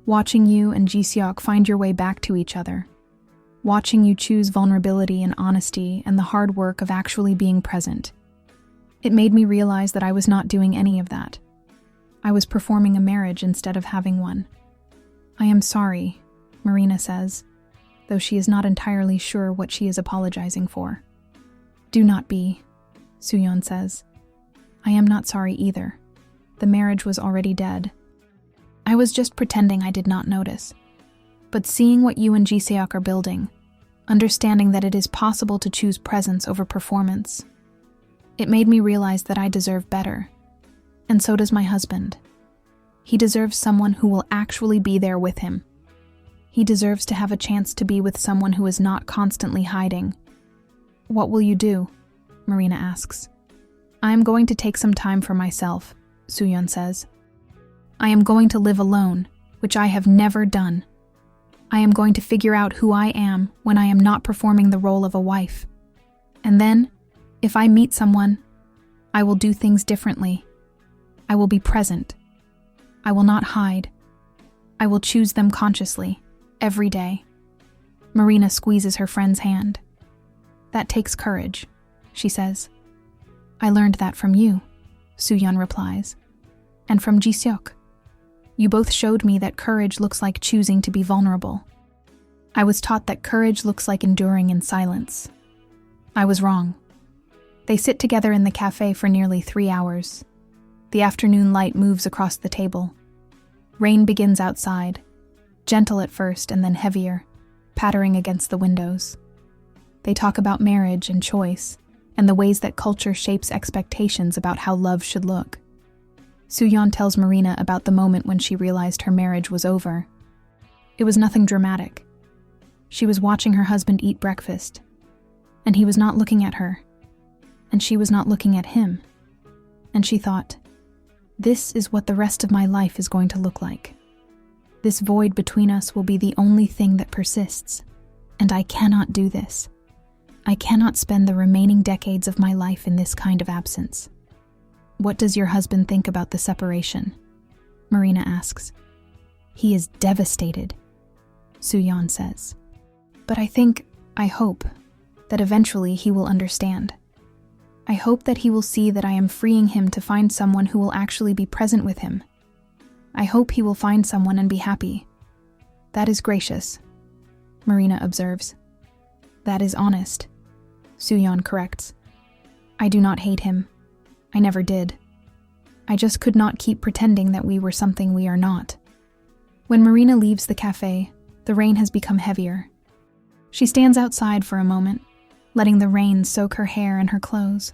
Watching you and Ji-seok find your way back to each other. Watching you choose vulnerability and honesty and the hard work of actually being present. It made me realize that I was not doing any of that. I was performing a marriage instead of having one. I am sorry, Marina says, though she is not entirely sure what she is apologizing for. Do not be, Soo-yeon says. I am not sorry either. The marriage was already dead. I was just pretending I did not notice. But seeing what you and Ji-seok are building, understanding that it is possible to choose presence over performance, it made me realize that I deserve better. And so does my husband. He deserves someone who will actually be there with him. He deserves to have a chance to be with someone who is not constantly hiding. What will you do? Marina asks. I am going to take some time for myself, Soo-yeon says. I am going to live alone, which I have never done. I am going to figure out who I am when I am not performing the role of a wife. And then, if I meet someone, I will do things differently. I will be present. I will not hide. I will choose them consciously, every day. Marina squeezes her friend's hand. That takes courage, she says. I learned that from you, Soo-yeon replies. And from Ji-seok. You both showed me that courage looks like choosing to be vulnerable. I was taught that courage looks like enduring in silence. I was wrong. They sit together in the cafe for nearly 3 hours. The afternoon light moves across the table. Rain begins outside, gentle at first and then heavier, pattering against the windows. They talk about marriage and choice, and the ways that culture shapes expectations about how love should look. Soo-yeon tells Marina about the moment when she realized her marriage was over. It was nothing dramatic. She was watching her husband eat breakfast, and he was not looking at her, and she was not looking at him. And she thought, this is what the rest of my life is going to look like. This void between us will be the only thing that persists, and I cannot do this. I cannot spend the remaining decades of my life in this kind of absence. What does your husband think about the separation? Marina asks. He is devastated, Soo-yeon says. But I hope, that eventually he will understand. I hope that he will see that I am freeing him to find someone who will actually be present with him. I hope he will find someone and be happy. That is gracious, Marina observes. That is honest, Soo-yeon corrects. I do not hate him. I never did. I just could not keep pretending that we were something we are not. When Marina leaves the cafe, the rain has become heavier. She stands outside for a moment, letting the rain soak her hair and her clothes,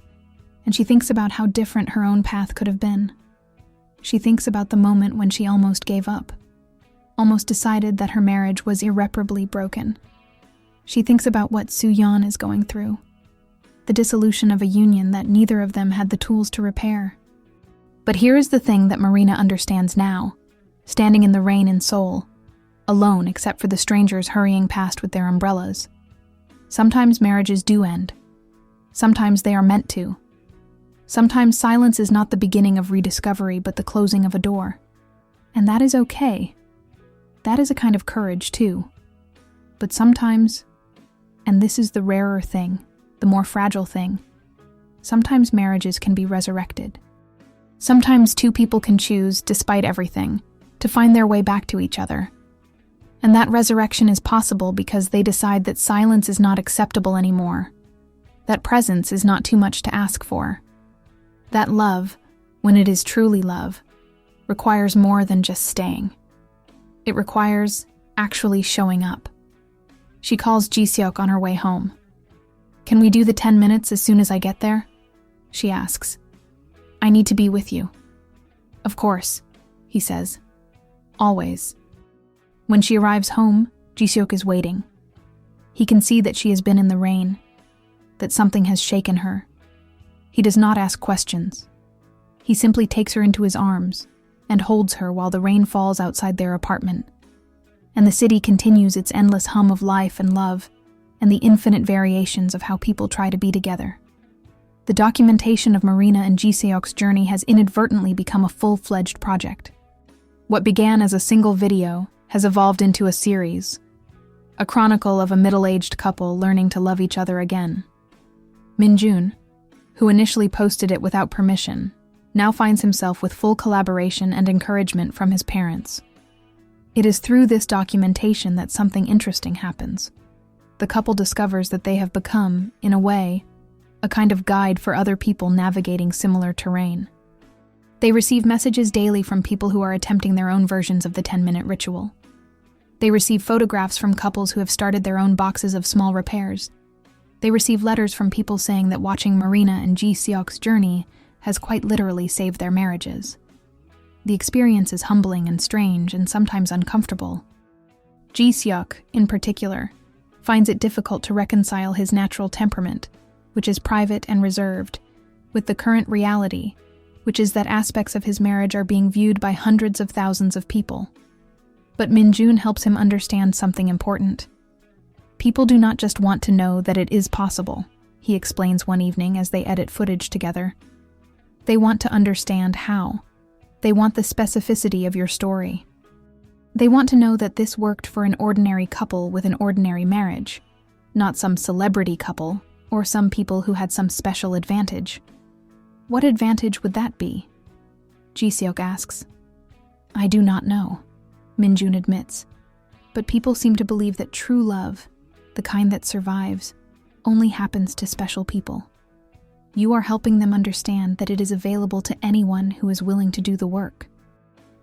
and she thinks about how different her own path could have been. She thinks about the moment when she almost gave up, almost decided that her marriage was irreparably broken. She thinks about what Soo-yeon is going through, the dissolution of a union that neither of them had the tools to repair. But here is the thing that Marina understands now, standing in the rain in Seoul, alone except for the strangers hurrying past with their umbrellas. Sometimes marriages do end. Sometimes they are meant to. Sometimes silence is not the beginning of rediscovery but the closing of a door. And that is okay. That is a kind of courage too. But sometimes, and this is the rarer thing, the more fragile thing, sometimes marriages can be resurrected. Sometimes two people can choose, despite everything, to find their way back to each other. And that resurrection is possible because they decide that silence is not acceptable anymore, that presence is not too much to ask for, that love, when it is truly love, requires more than just staying. It requires actually showing up. She calls Ji-seok on her way home. Can we do the 10 minutes as soon as I get there? She asks. I need to be with you. Of course, he says. Always. When she arrives home, Ji-seok is waiting. He can see that she has been in the rain, that something has shaken her. He does not ask questions. He simply takes her into his arms and holds her while the rain falls outside their apartment. and the city continues its endless hum of life and love, and the infinite variations of how people try to be together. The documentation of Marina and Ji-seok's journey has inadvertently become a full-fledged project. What began as a single video has evolved into a series, a chronicle of a middle-aged couple learning to love each other again. Min-jun, who initially posted it without permission, now finds himself with full collaboration and encouragement from his parents. It is through this documentation that something interesting happens. The couple discovers that they have become, in a way, a kind of guide for other people navigating similar terrain. They receive messages daily from people who are attempting their own versions of the 10-minute ritual. They receive photographs from couples who have started their own boxes of small repairs. They receive letters from people saying that watching Marina and Ji-seok's journey has quite literally saved their marriages. The experience is humbling and strange and sometimes uncomfortable. Ji-seok, in particular, finds it difficult to reconcile his natural temperament, which is private and reserved, with the current reality, which is that aspects of his marriage are being viewed by hundreds of thousands of people. But Min-jun helps him understand something important. People do not just want to know that it is possible, he explains one evening as they edit footage together. They want to understand how. They want the specificity of your story. They want to know that this worked for an ordinary couple with an ordinary marriage, not some celebrity couple or some people who had some special advantage. What advantage would that be? Ji-seok asks. I do not know, Min-jun admits, but people seem to believe that true love, the kind that survives, only happens to special people. You are helping them understand that it is available to anyone who is willing to do the work.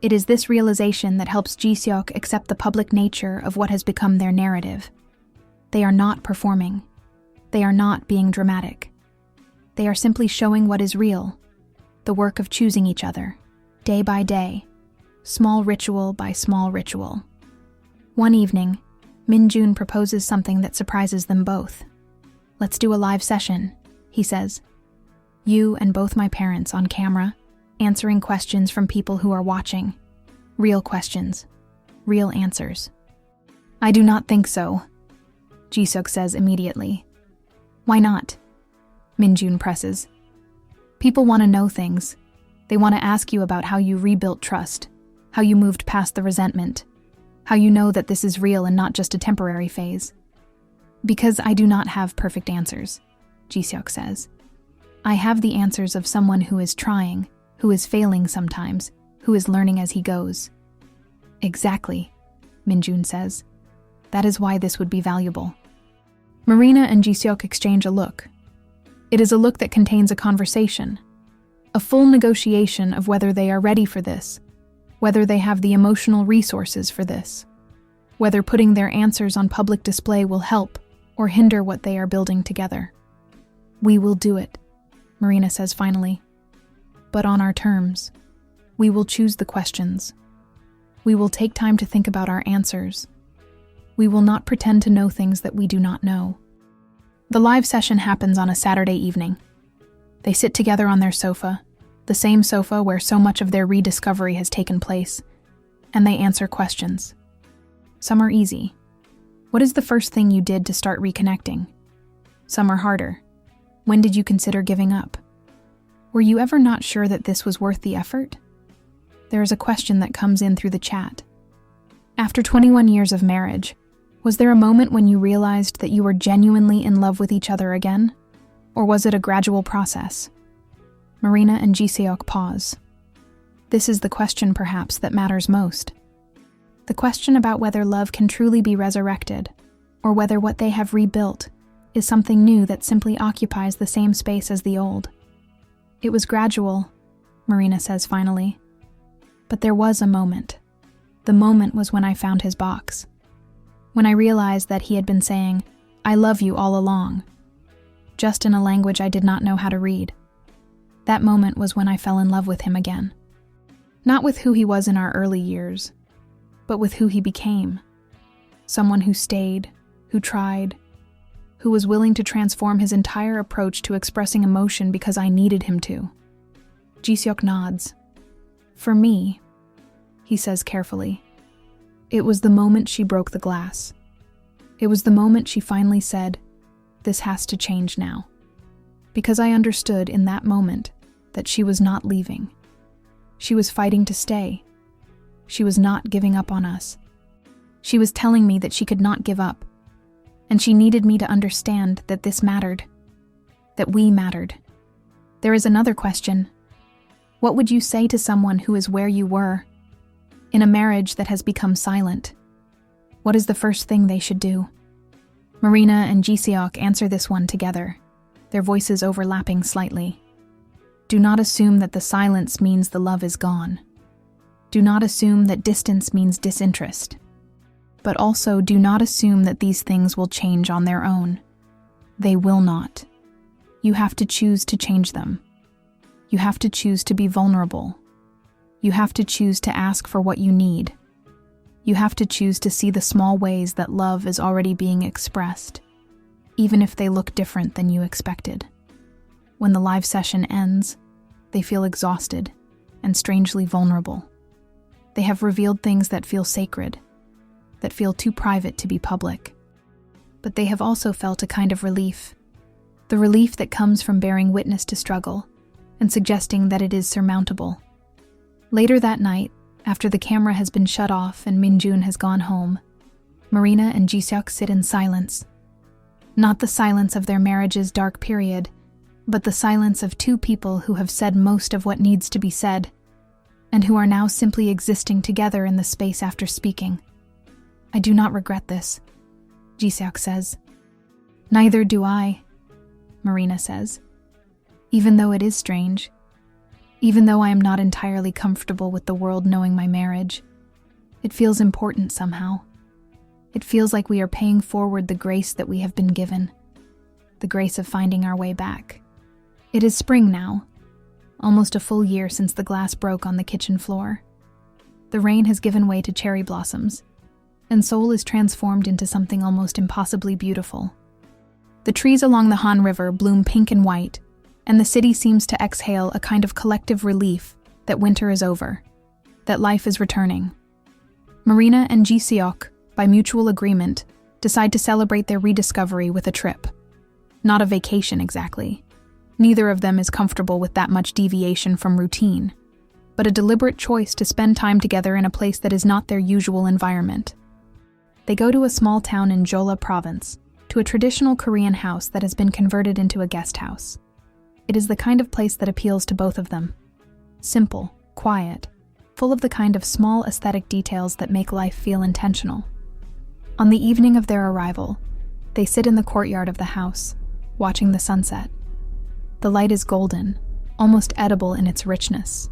It is this realization that helps Ji-seok accept the public nature of what has become their narrative. They are not performing. They are not being dramatic. They are simply showing what is real, the work of choosing each other, day by day, small ritual by small ritual. One evening, Min-jun proposes something that surprises them both. Let's do a live session, he says. You and both my parents on camera, answering questions from people who are watching. Real questions. Real answers. I do not think so, Ji-seok says immediately. Why not? Min-jun presses. People want to know things. They want to ask you about how you rebuilt trust, how you moved past the resentment, how you know that this is real and not just a temporary phase. Because I do not have perfect answers, Ji-seok says. I have the answers of someone who is trying, who is failing sometimes, who is learning as he goes. Exactly, Min-jun says. That is why this would be valuable. Marina and Ji-seok exchange a look. It is a look that contains a conversation, a full negotiation of whether they are ready for this, whether they have the emotional resources for this, whether putting their answers on public display will help or hinder what they are building together. We will do it, Marina says finally. But on our terms. We will choose the questions. We will take time to think about our answers. We will not pretend to know things that we do not know. The live session happens on a Saturday evening. They sit together on their sofa, the same sofa where so much of their rediscovery has taken place, and they answer questions. Some are easy. What is the first thing you did to start reconnecting? Some are harder. When did you consider giving up? Were you ever not sure that this was worth the effort? There is a question that comes in through the chat. After 21 years of marriage, was there a moment when you realized that you were genuinely in love with each other again? Or was it a gradual process? Marina and Ji-seok pause. This is the question, perhaps, that matters most. The question about whether love can truly be resurrected, or whether what they have rebuilt is something new that simply occupies the same space as the old. It was gradual, Marina says finally. But there was a moment. The moment was when I found his box. When I realized that he had been saying, I love you all along, just in a language I did not know how to read. That moment was when I fell in love with him again. Not with who he was in our early years, but with who he became. Someone who stayed, who tried, who was willing to transform his entire approach to expressing emotion because I needed him to. Ji-seok nods. For me, he says carefully, It was the moment she broke the glass. It was the moment she finally said, "This has to change now." Because I understood in that moment that she was not leaving. She was fighting to stay. She was not giving up on us. She was telling me that she could not give up, and she needed me to understand that this mattered, that we mattered. There is another question. What would you say to someone who is where you were, in a marriage that has become silent? What is the first thing they should do? Marina and Ji-seok answer this one together, their voices overlapping slightly. Do not assume that the silence means the love is gone. Do not assume that distance means disinterest. But also do not assume that these things will change on their own. They will not. You have to choose to change them. You have to choose to be vulnerable. You have to choose to ask for what you need. You have to choose to see the small ways that love is already being expressed, even if they look different than you expected. When the live session ends, they feel exhausted and strangely vulnerable. They have revealed things that feel sacred, that feel too private to be public. But they have also felt a kind of relief, the relief that comes from bearing witness to struggle and suggesting that it is surmountable. Later that night, after the camera has been shut off and Minjun has gone home, Marina and Ji-seok sit in silence. Not the silence of their marriage's dark period, but the silence of two people who have said most of what needs to be said, and who are now simply existing together in the space after speaking. I do not regret this, Ji-seok says. Neither do I, Marina says. Even though it is strange, even though I am not entirely comfortable with the world knowing my marriage, it feels important somehow. It feels like we are paying forward the grace that we have been given, the grace of finding our way back. It is spring now, almost a full year since the glass broke on the kitchen floor. The rain has given way to cherry blossoms, and Seoul is transformed into something almost impossibly beautiful. The trees along the Han River bloom pink and white, and the city seems to exhale a kind of collective relief that winter is over, that life is returning. Marina and Ji-seok, by mutual agreement, decide to celebrate their rediscovery with a trip. Not a vacation exactly. Neither of them is comfortable with that much deviation from routine, but a deliberate choice to spend time together in a place that is not their usual environment. They go to a small town in Jeolla province, to a traditional Korean house that has been converted into a guest house. It is the kind of place that appeals to both of them. Simple, quiet, full of the kind of small aesthetic details that make life feel intentional. On the evening of their arrival, they sit in the courtyard of the house, watching the sunset. The light is golden, almost edible in its richness.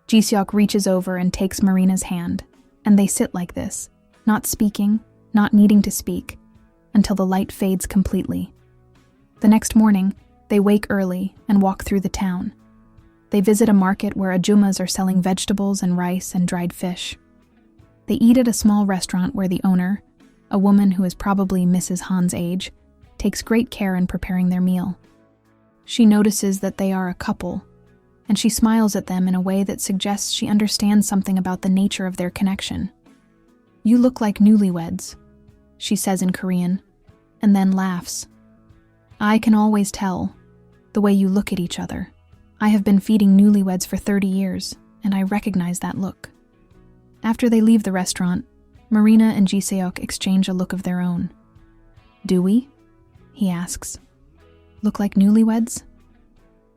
Ji-seok reaches over and takes Marina's hand, and they sit like this, not speaking, not needing to speak, until the light fades completely. The next morning, they wake early and walk through the town. They visit a market where ajumas are selling vegetables and rice and dried fish. They eat at a small restaurant where the owner, a woman who is probably Mrs. Han's age, takes great care in preparing their meal. She notices that they are a couple, and she smiles at them in a way that suggests she understands something about the nature of their connection. "You look like newlyweds," she says in Korean, and then laughs. "I can always tell, the way you look at each other. I have been feeding newlyweds for 30 years, and I recognize that look." After they leave the restaurant, Marina and Ji-seok exchange a look of their own. "Do we?" he asks. "Look like newlyweds?"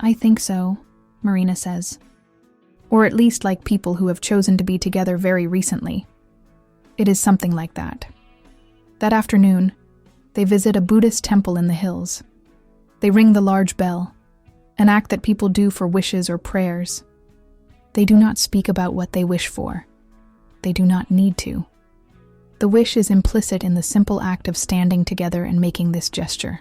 "I think so," Marina says. "Or at least like people who have chosen to be together very recently. It is something like that." That afternoon, they visit a Buddhist temple in the hills. They ring the large bell, an act that people do for wishes or prayers. They do not speak about what they wish for. They do not need to. The wish is implicit in the simple act of standing together and making this gesture.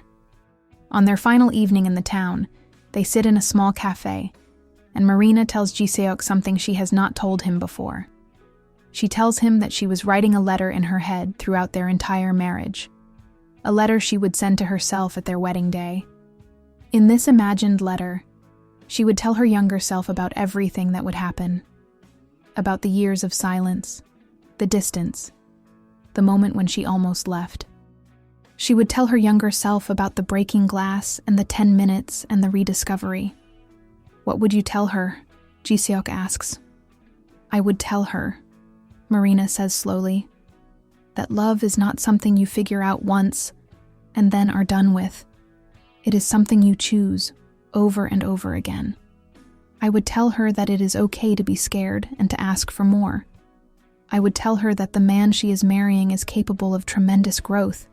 On their final evening in the town, they sit in a small cafe, and Marina tells Ji-seok something she has not told him before. She tells him that she was writing a letter in her head throughout their entire marriage, a letter she would send to herself at their wedding day. In this imagined letter, she would tell her younger self about everything that would happen, about the years of silence, the distance, the moment when she almost left. She would tell her younger self about the breaking glass and the 10 minutes and the rediscovery. What would you tell her? Ji-seok asks. I would tell her, Marina says slowly, that love is not something you figure out once and then are done with. It is something you choose over and over again. I would tell her that it is okay to be scared and to ask for more. I would tell her that the man she is marrying is capable of tremendous growth,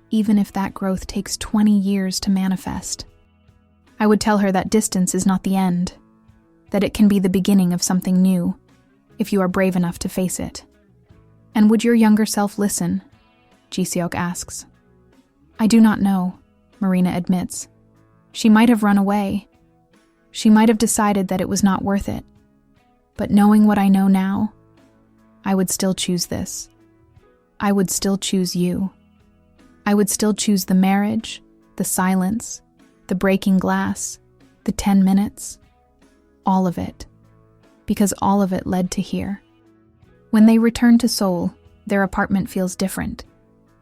even if that growth takes 20 years to manifest. I would tell her that distance is not the end, that it can be the beginning of something new, if you are brave enough to face it. And would your younger self listen? Ji-seok asks. I do not know, Marina admits. She might have run away. She might have decided that it was not worth it. But knowing what I know now, I would still choose this. I would still choose you. I would still choose the marriage, the silence, the breaking glass, the 10 minutes, all of it, because all of it led to here. When they return to Seoul, their apartment feels different.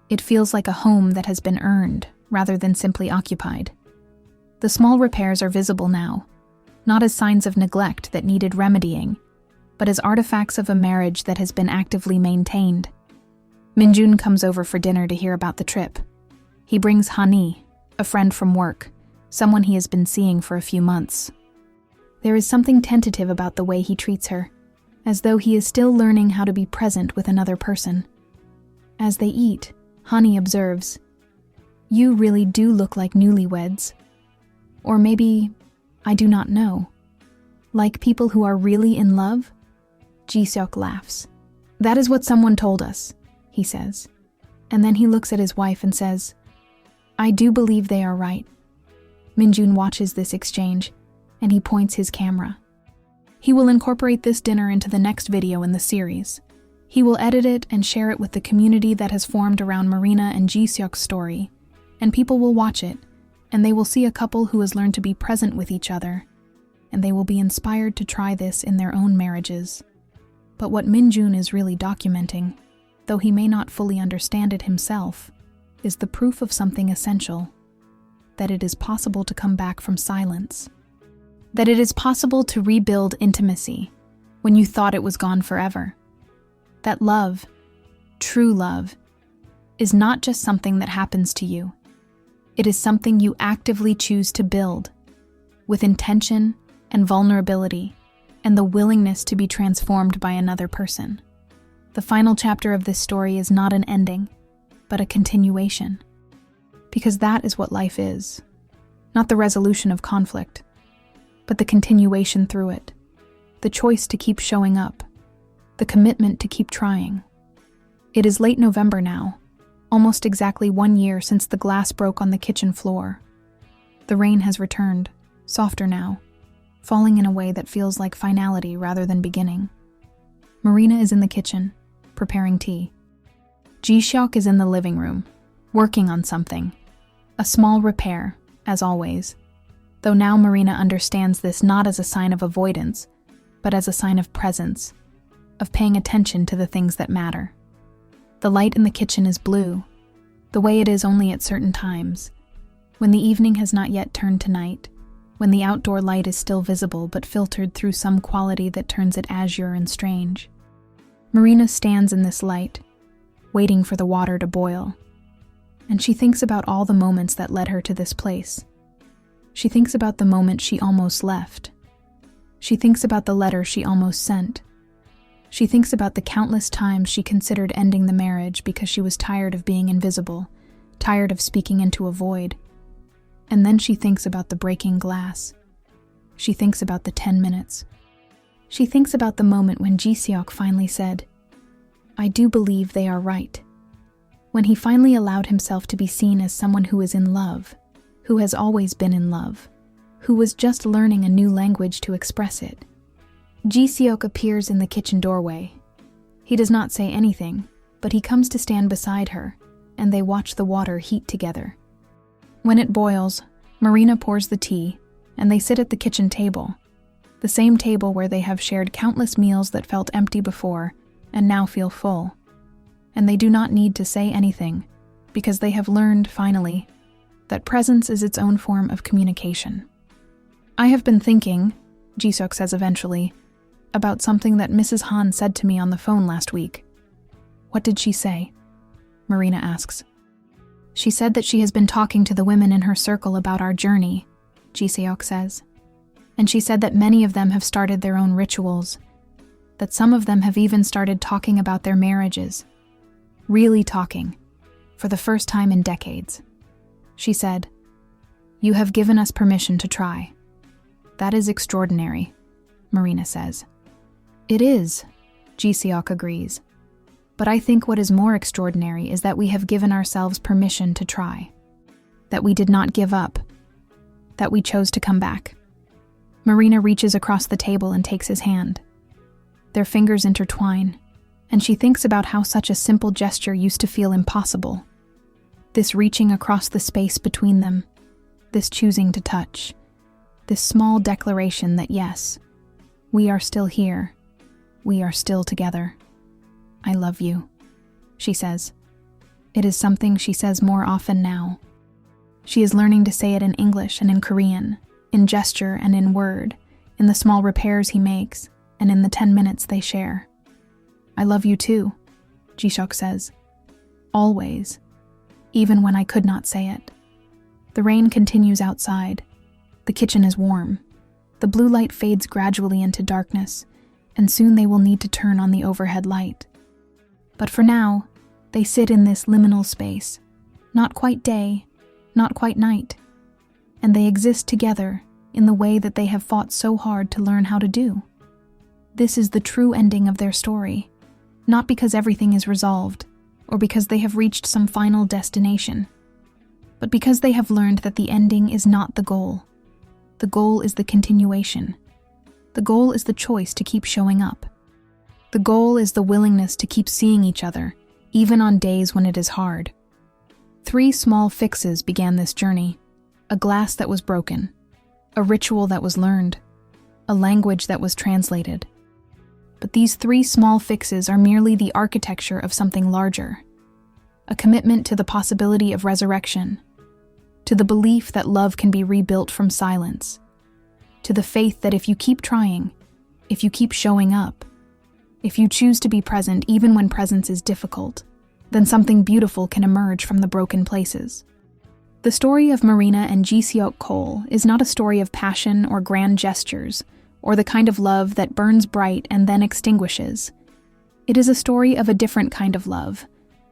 It feels like a home that has been earned, rather than simply occupied. The small repairs are visible now, not as signs of neglect that needed remedying, but as artifacts of a marriage that has been actively maintained. Minjun comes over for dinner to hear about the trip. He brings Hani, a friend from work, someone he has been seeing for a few months. There is something tentative about the way he treats her, as though he is still learning how to be present with another person. As they eat, Hani observes, You really do look like newlyweds. Or maybe, I do not know. Like people who are really in love? Ji-seok laughs. That is what someone told us, he says. And then he looks at his wife and says, I do believe they are right. Minjun watches this exchange, and he points his camera. He will incorporate this dinner into the next video in the series. He will edit it and share it with the community that has formed around Marina and Ji-seok's story, and people will watch it, and they will see a couple who has learned to be present with each other, and they will be inspired to try this in their own marriages. But what Minjun is really documenting, though he may not fully understand it himself, is the proof of something essential, that it is possible to come back from silence, that it is possible to rebuild intimacy when you thought it was gone forever, that love, true love, is not just something that happens to you. It is something you actively choose to build, with intention and vulnerability, and the willingness to be transformed by another person. The final chapter of this story is not an ending, but a continuation. Because that is what life is. Not the resolution of conflict, but the continuation through it. The choice to keep showing up. The commitment to keep trying. It is late November now, almost exactly 1 year since the glass broke on the kitchen floor. The rain has returned, softer now, falling in a way that feels like finality rather than beginning. Marina is in the kitchen, preparing tea. Ji-seok is in the living room, working on something. A small repair, as always. Though now Marina understands this not as a sign of avoidance, but as a sign of presence, of paying attention to the things that matter. The light in the kitchen is blue, the way it is only at certain times, when the evening has not yet turned to night, when the outdoor light is still visible but filtered through some quality that turns it azure and strange. Marina stands in this light, waiting for the water to boil, and she thinks about all the moments that led her to this place. She thinks about the moment she almost left. She thinks about the letter she almost sent. She thinks about the countless times she considered ending the marriage because she was tired of being invisible, tired of speaking into a void. And then she thinks about the breaking glass. She thinks about the 10 minutes. She thinks about the moment when Ji-seok finally said, I do believe they are right. When he finally allowed himself to be seen as someone who is in love, who has always been in love, who was just learning a new language to express it. Ji-seok appears in the kitchen doorway. He does not say anything, but he comes to stand beside her, and they watch the water heat together. When it boils, Marina pours the tea, and they sit at the kitchen table, the same table where they have shared countless meals that felt empty before, and now feel full. And they do not need to say anything, because they have learned, finally, that presence is its own form of communication. I have been thinking, Jisuk says eventually, about something that Mrs. Han said to me on the phone last week. What did she say? Marina asks. She said that she has been talking to the women in her circle about our journey, Jisuk says. And she said that many of them have started their own rituals, that some of them have even started talking about their marriages. Really talking, for the first time in decades. She said, "You have given us permission to try." That is extraordinary, Marina says. It is, Jisuk agrees. But I think what is more extraordinary is that we have given ourselves permission to try. That we did not give up. That we chose to come back. Marina reaches across the table and takes his hand. Their fingers intertwine, and she thinks about how such a simple gesture used to feel impossible. This reaching across the space between them, this choosing to touch, this small declaration that yes, we are still here, we are still together. I love you, she says. It is something she says more often now. She is learning to say it in English and in Korean, in gesture and in word, in the small repairs he makes, and in the 10 minutes they share. I love you too, Jisuk says. Always, even when I could not say it. The rain continues outside. The kitchen is warm. The blue light fades gradually into darkness, and soon they will need to turn on the overhead light. But for now, they sit in this liminal space, not quite day, not quite night, and they exist together in the way that they have fought so hard to learn how to do. This is the true ending of their story, not because everything is resolved, or because they have reached some final destination, but because they have learned that the ending is not the goal. The goal is the continuation. The goal is the choice to keep showing up. The goal is the willingness to keep seeing each other, even on days when it is hard. 3 small fixes began this journey: a glass that was broken, a ritual that was learned, a language that was translated. But these 3 small fixes are merely the architecture of something larger, a commitment to the possibility of resurrection, to the belief that love can be rebuilt from silence, to the faith that if you keep trying, if you keep showing up, if you choose to be present even when presence is difficult, then something beautiful can emerge from the broken places. The story of Marina and Jisuk Cole is not a story of passion or grand gestures, or the kind of love that burns bright and then extinguishes. It is a story of a different kind of love,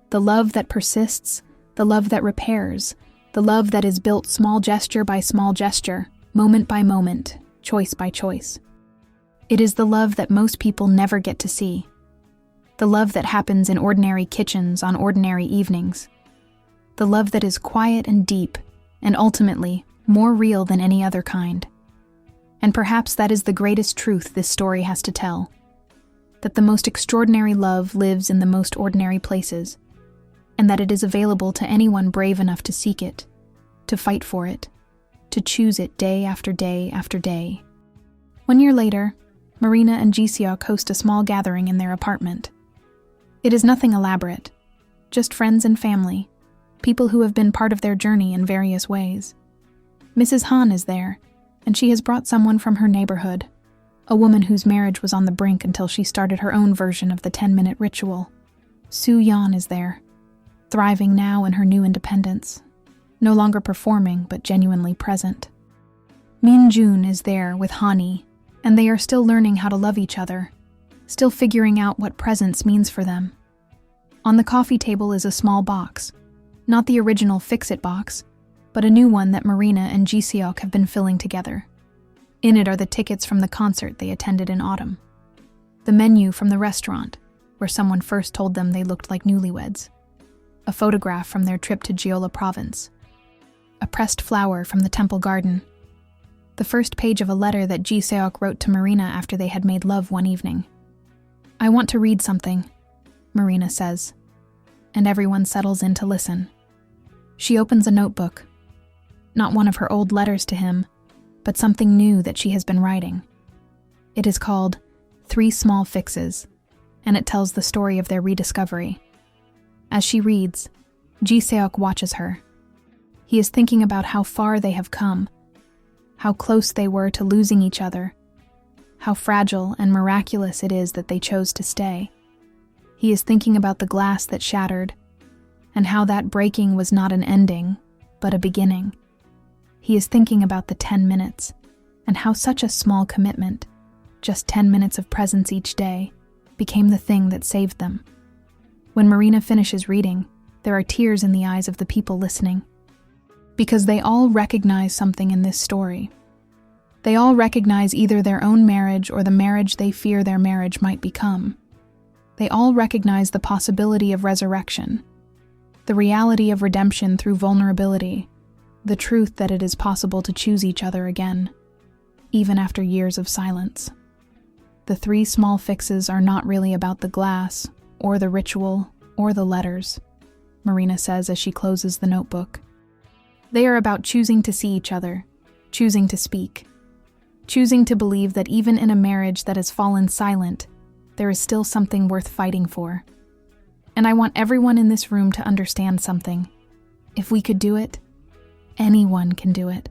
the love that persists, the love that repairs, the love that is built small gesture by small gesture, moment by moment, choice by choice. It is the love that most people never get to see. The love that happens in ordinary kitchens on ordinary evenings. The love that is quiet and deep, and ultimately, more real than any other kind. And perhaps that is the greatest truth this story has to tell. That the most extraordinary love lives in the most ordinary places, and that it is available to anyone brave enough to seek it, to fight for it, to choose it day after day after day. 1 year later, Marina and Jisuk host a small gathering in their apartment. It is nothing elaborate, just friends and family, people who have been part of their journey in various ways. Mrs. Han is there, and she has brought someone from her neighborhood, a woman whose marriage was on the brink until she started her own version of the 10-minute ritual. Soo Yeon is there, thriving now in her new independence, no longer performing but genuinely present. Min Jun is there with Hani, and they are still learning how to love each other, still figuring out what presence means for them. On the coffee table is a small box, not the original Fix-It box, but a new one that Marina and Jisuk have been filling together. In it are the tickets from the concert they attended in autumn, the menu from the restaurant, where someone first told them they looked like newlyweds, a photograph from their trip to Jeolla province, a pressed flower from the temple garden, the first page of a letter that Jisuk wrote to Marina after they had made love one evening. "I want to read something," Marina says, and everyone settles in to listen. She opens a notebook, not one of her old letters to him, but something new that she has been writing. It is called 3 Small Fixes, and it tells the story of their rediscovery. As she reads, Ji-seok watches her. He is thinking about how far they have come, how close they were to losing each other, how fragile and miraculous it is that they chose to stay. He is thinking about the glass that shattered, and how that breaking was not an ending, but a beginning. He is thinking about the 10 minutes, and how such a small commitment, just 10 minutes of presence each day, became the thing that saved them. When Marina finishes reading, there are tears in the eyes of the people listening, because they all recognize something in this story. They all recognize either their own marriage or the marriage they fear their marriage might become. They all recognize the possibility of resurrection, the reality of redemption through vulnerability, the truth that it is possible to choose each other again, even after years of silence. The 3 small fixes are not really about the glass, or the ritual, or the letters, Marina says as she closes the notebook. They are about choosing to see each other, choosing to speak, choosing to believe that even in a marriage that has fallen silent, there is still something worth fighting for. And I want everyone in this room to understand something. If we could do it, anyone can do it.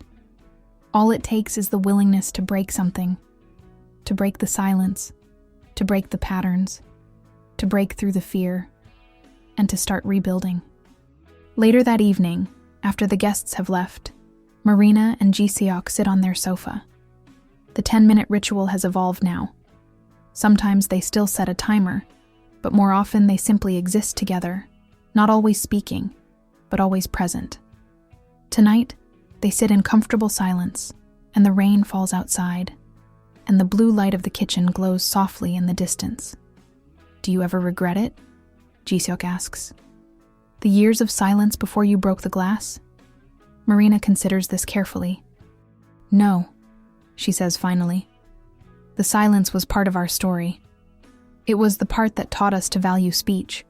All it takes is the willingness to break something, to break the silence, to break the patterns, to break through the fear, and to start rebuilding. Later that evening, after the guests have left, Marina and Ji-seok sit on their sofa. The 10-minute ritual has evolved now. Sometimes they still set a timer, but more often they simply exist together, not always speaking, but always present. Tonight, they sit in comfortable silence, and the rain falls outside, and the blue light of the kitchen glows softly in the distance. Do you ever regret it? Ji-seok asks. The years of silence before you broke the glass? Marina considers this carefully. No, she says finally. The silence was part of our story. It was the part that taught us to value speech.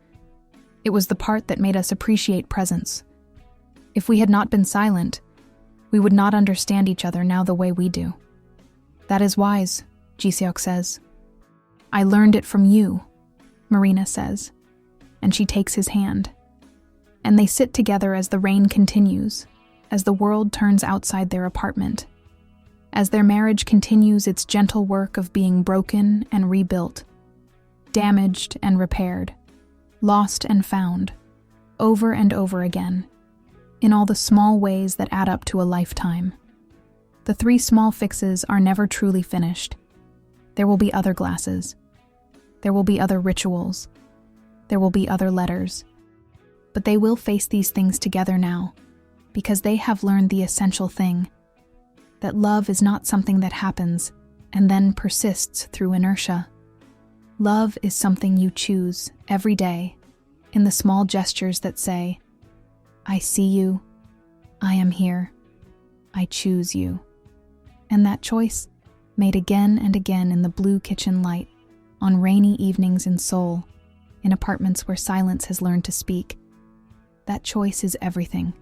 It was the part that made us appreciate presence. If we had not been silent, we would not understand each other now the way we do. That is wise, Ji-seok says. I learned it from you, Marina says, and she takes his hand. And they sit together as the rain continues, as the world turns outside their apartment, as their marriage continues its gentle work of being broken and rebuilt, damaged and repaired, lost and found, over and over again, in all the small ways that add up to a lifetime. The 3 small fixes are never truly finished. There will be other glasses. There will be other rituals. There will be other letters. But they will face these things together now, because they have learned the essential thing, that love is not something that happens and then persists through inertia. Love is something you choose every day, in the small gestures that say, I see you, I am here, I choose you. And that choice, made again and again in the blue kitchen light, on rainy evenings in Seoul, in apartments where silence has learned to speak, that choice is everything.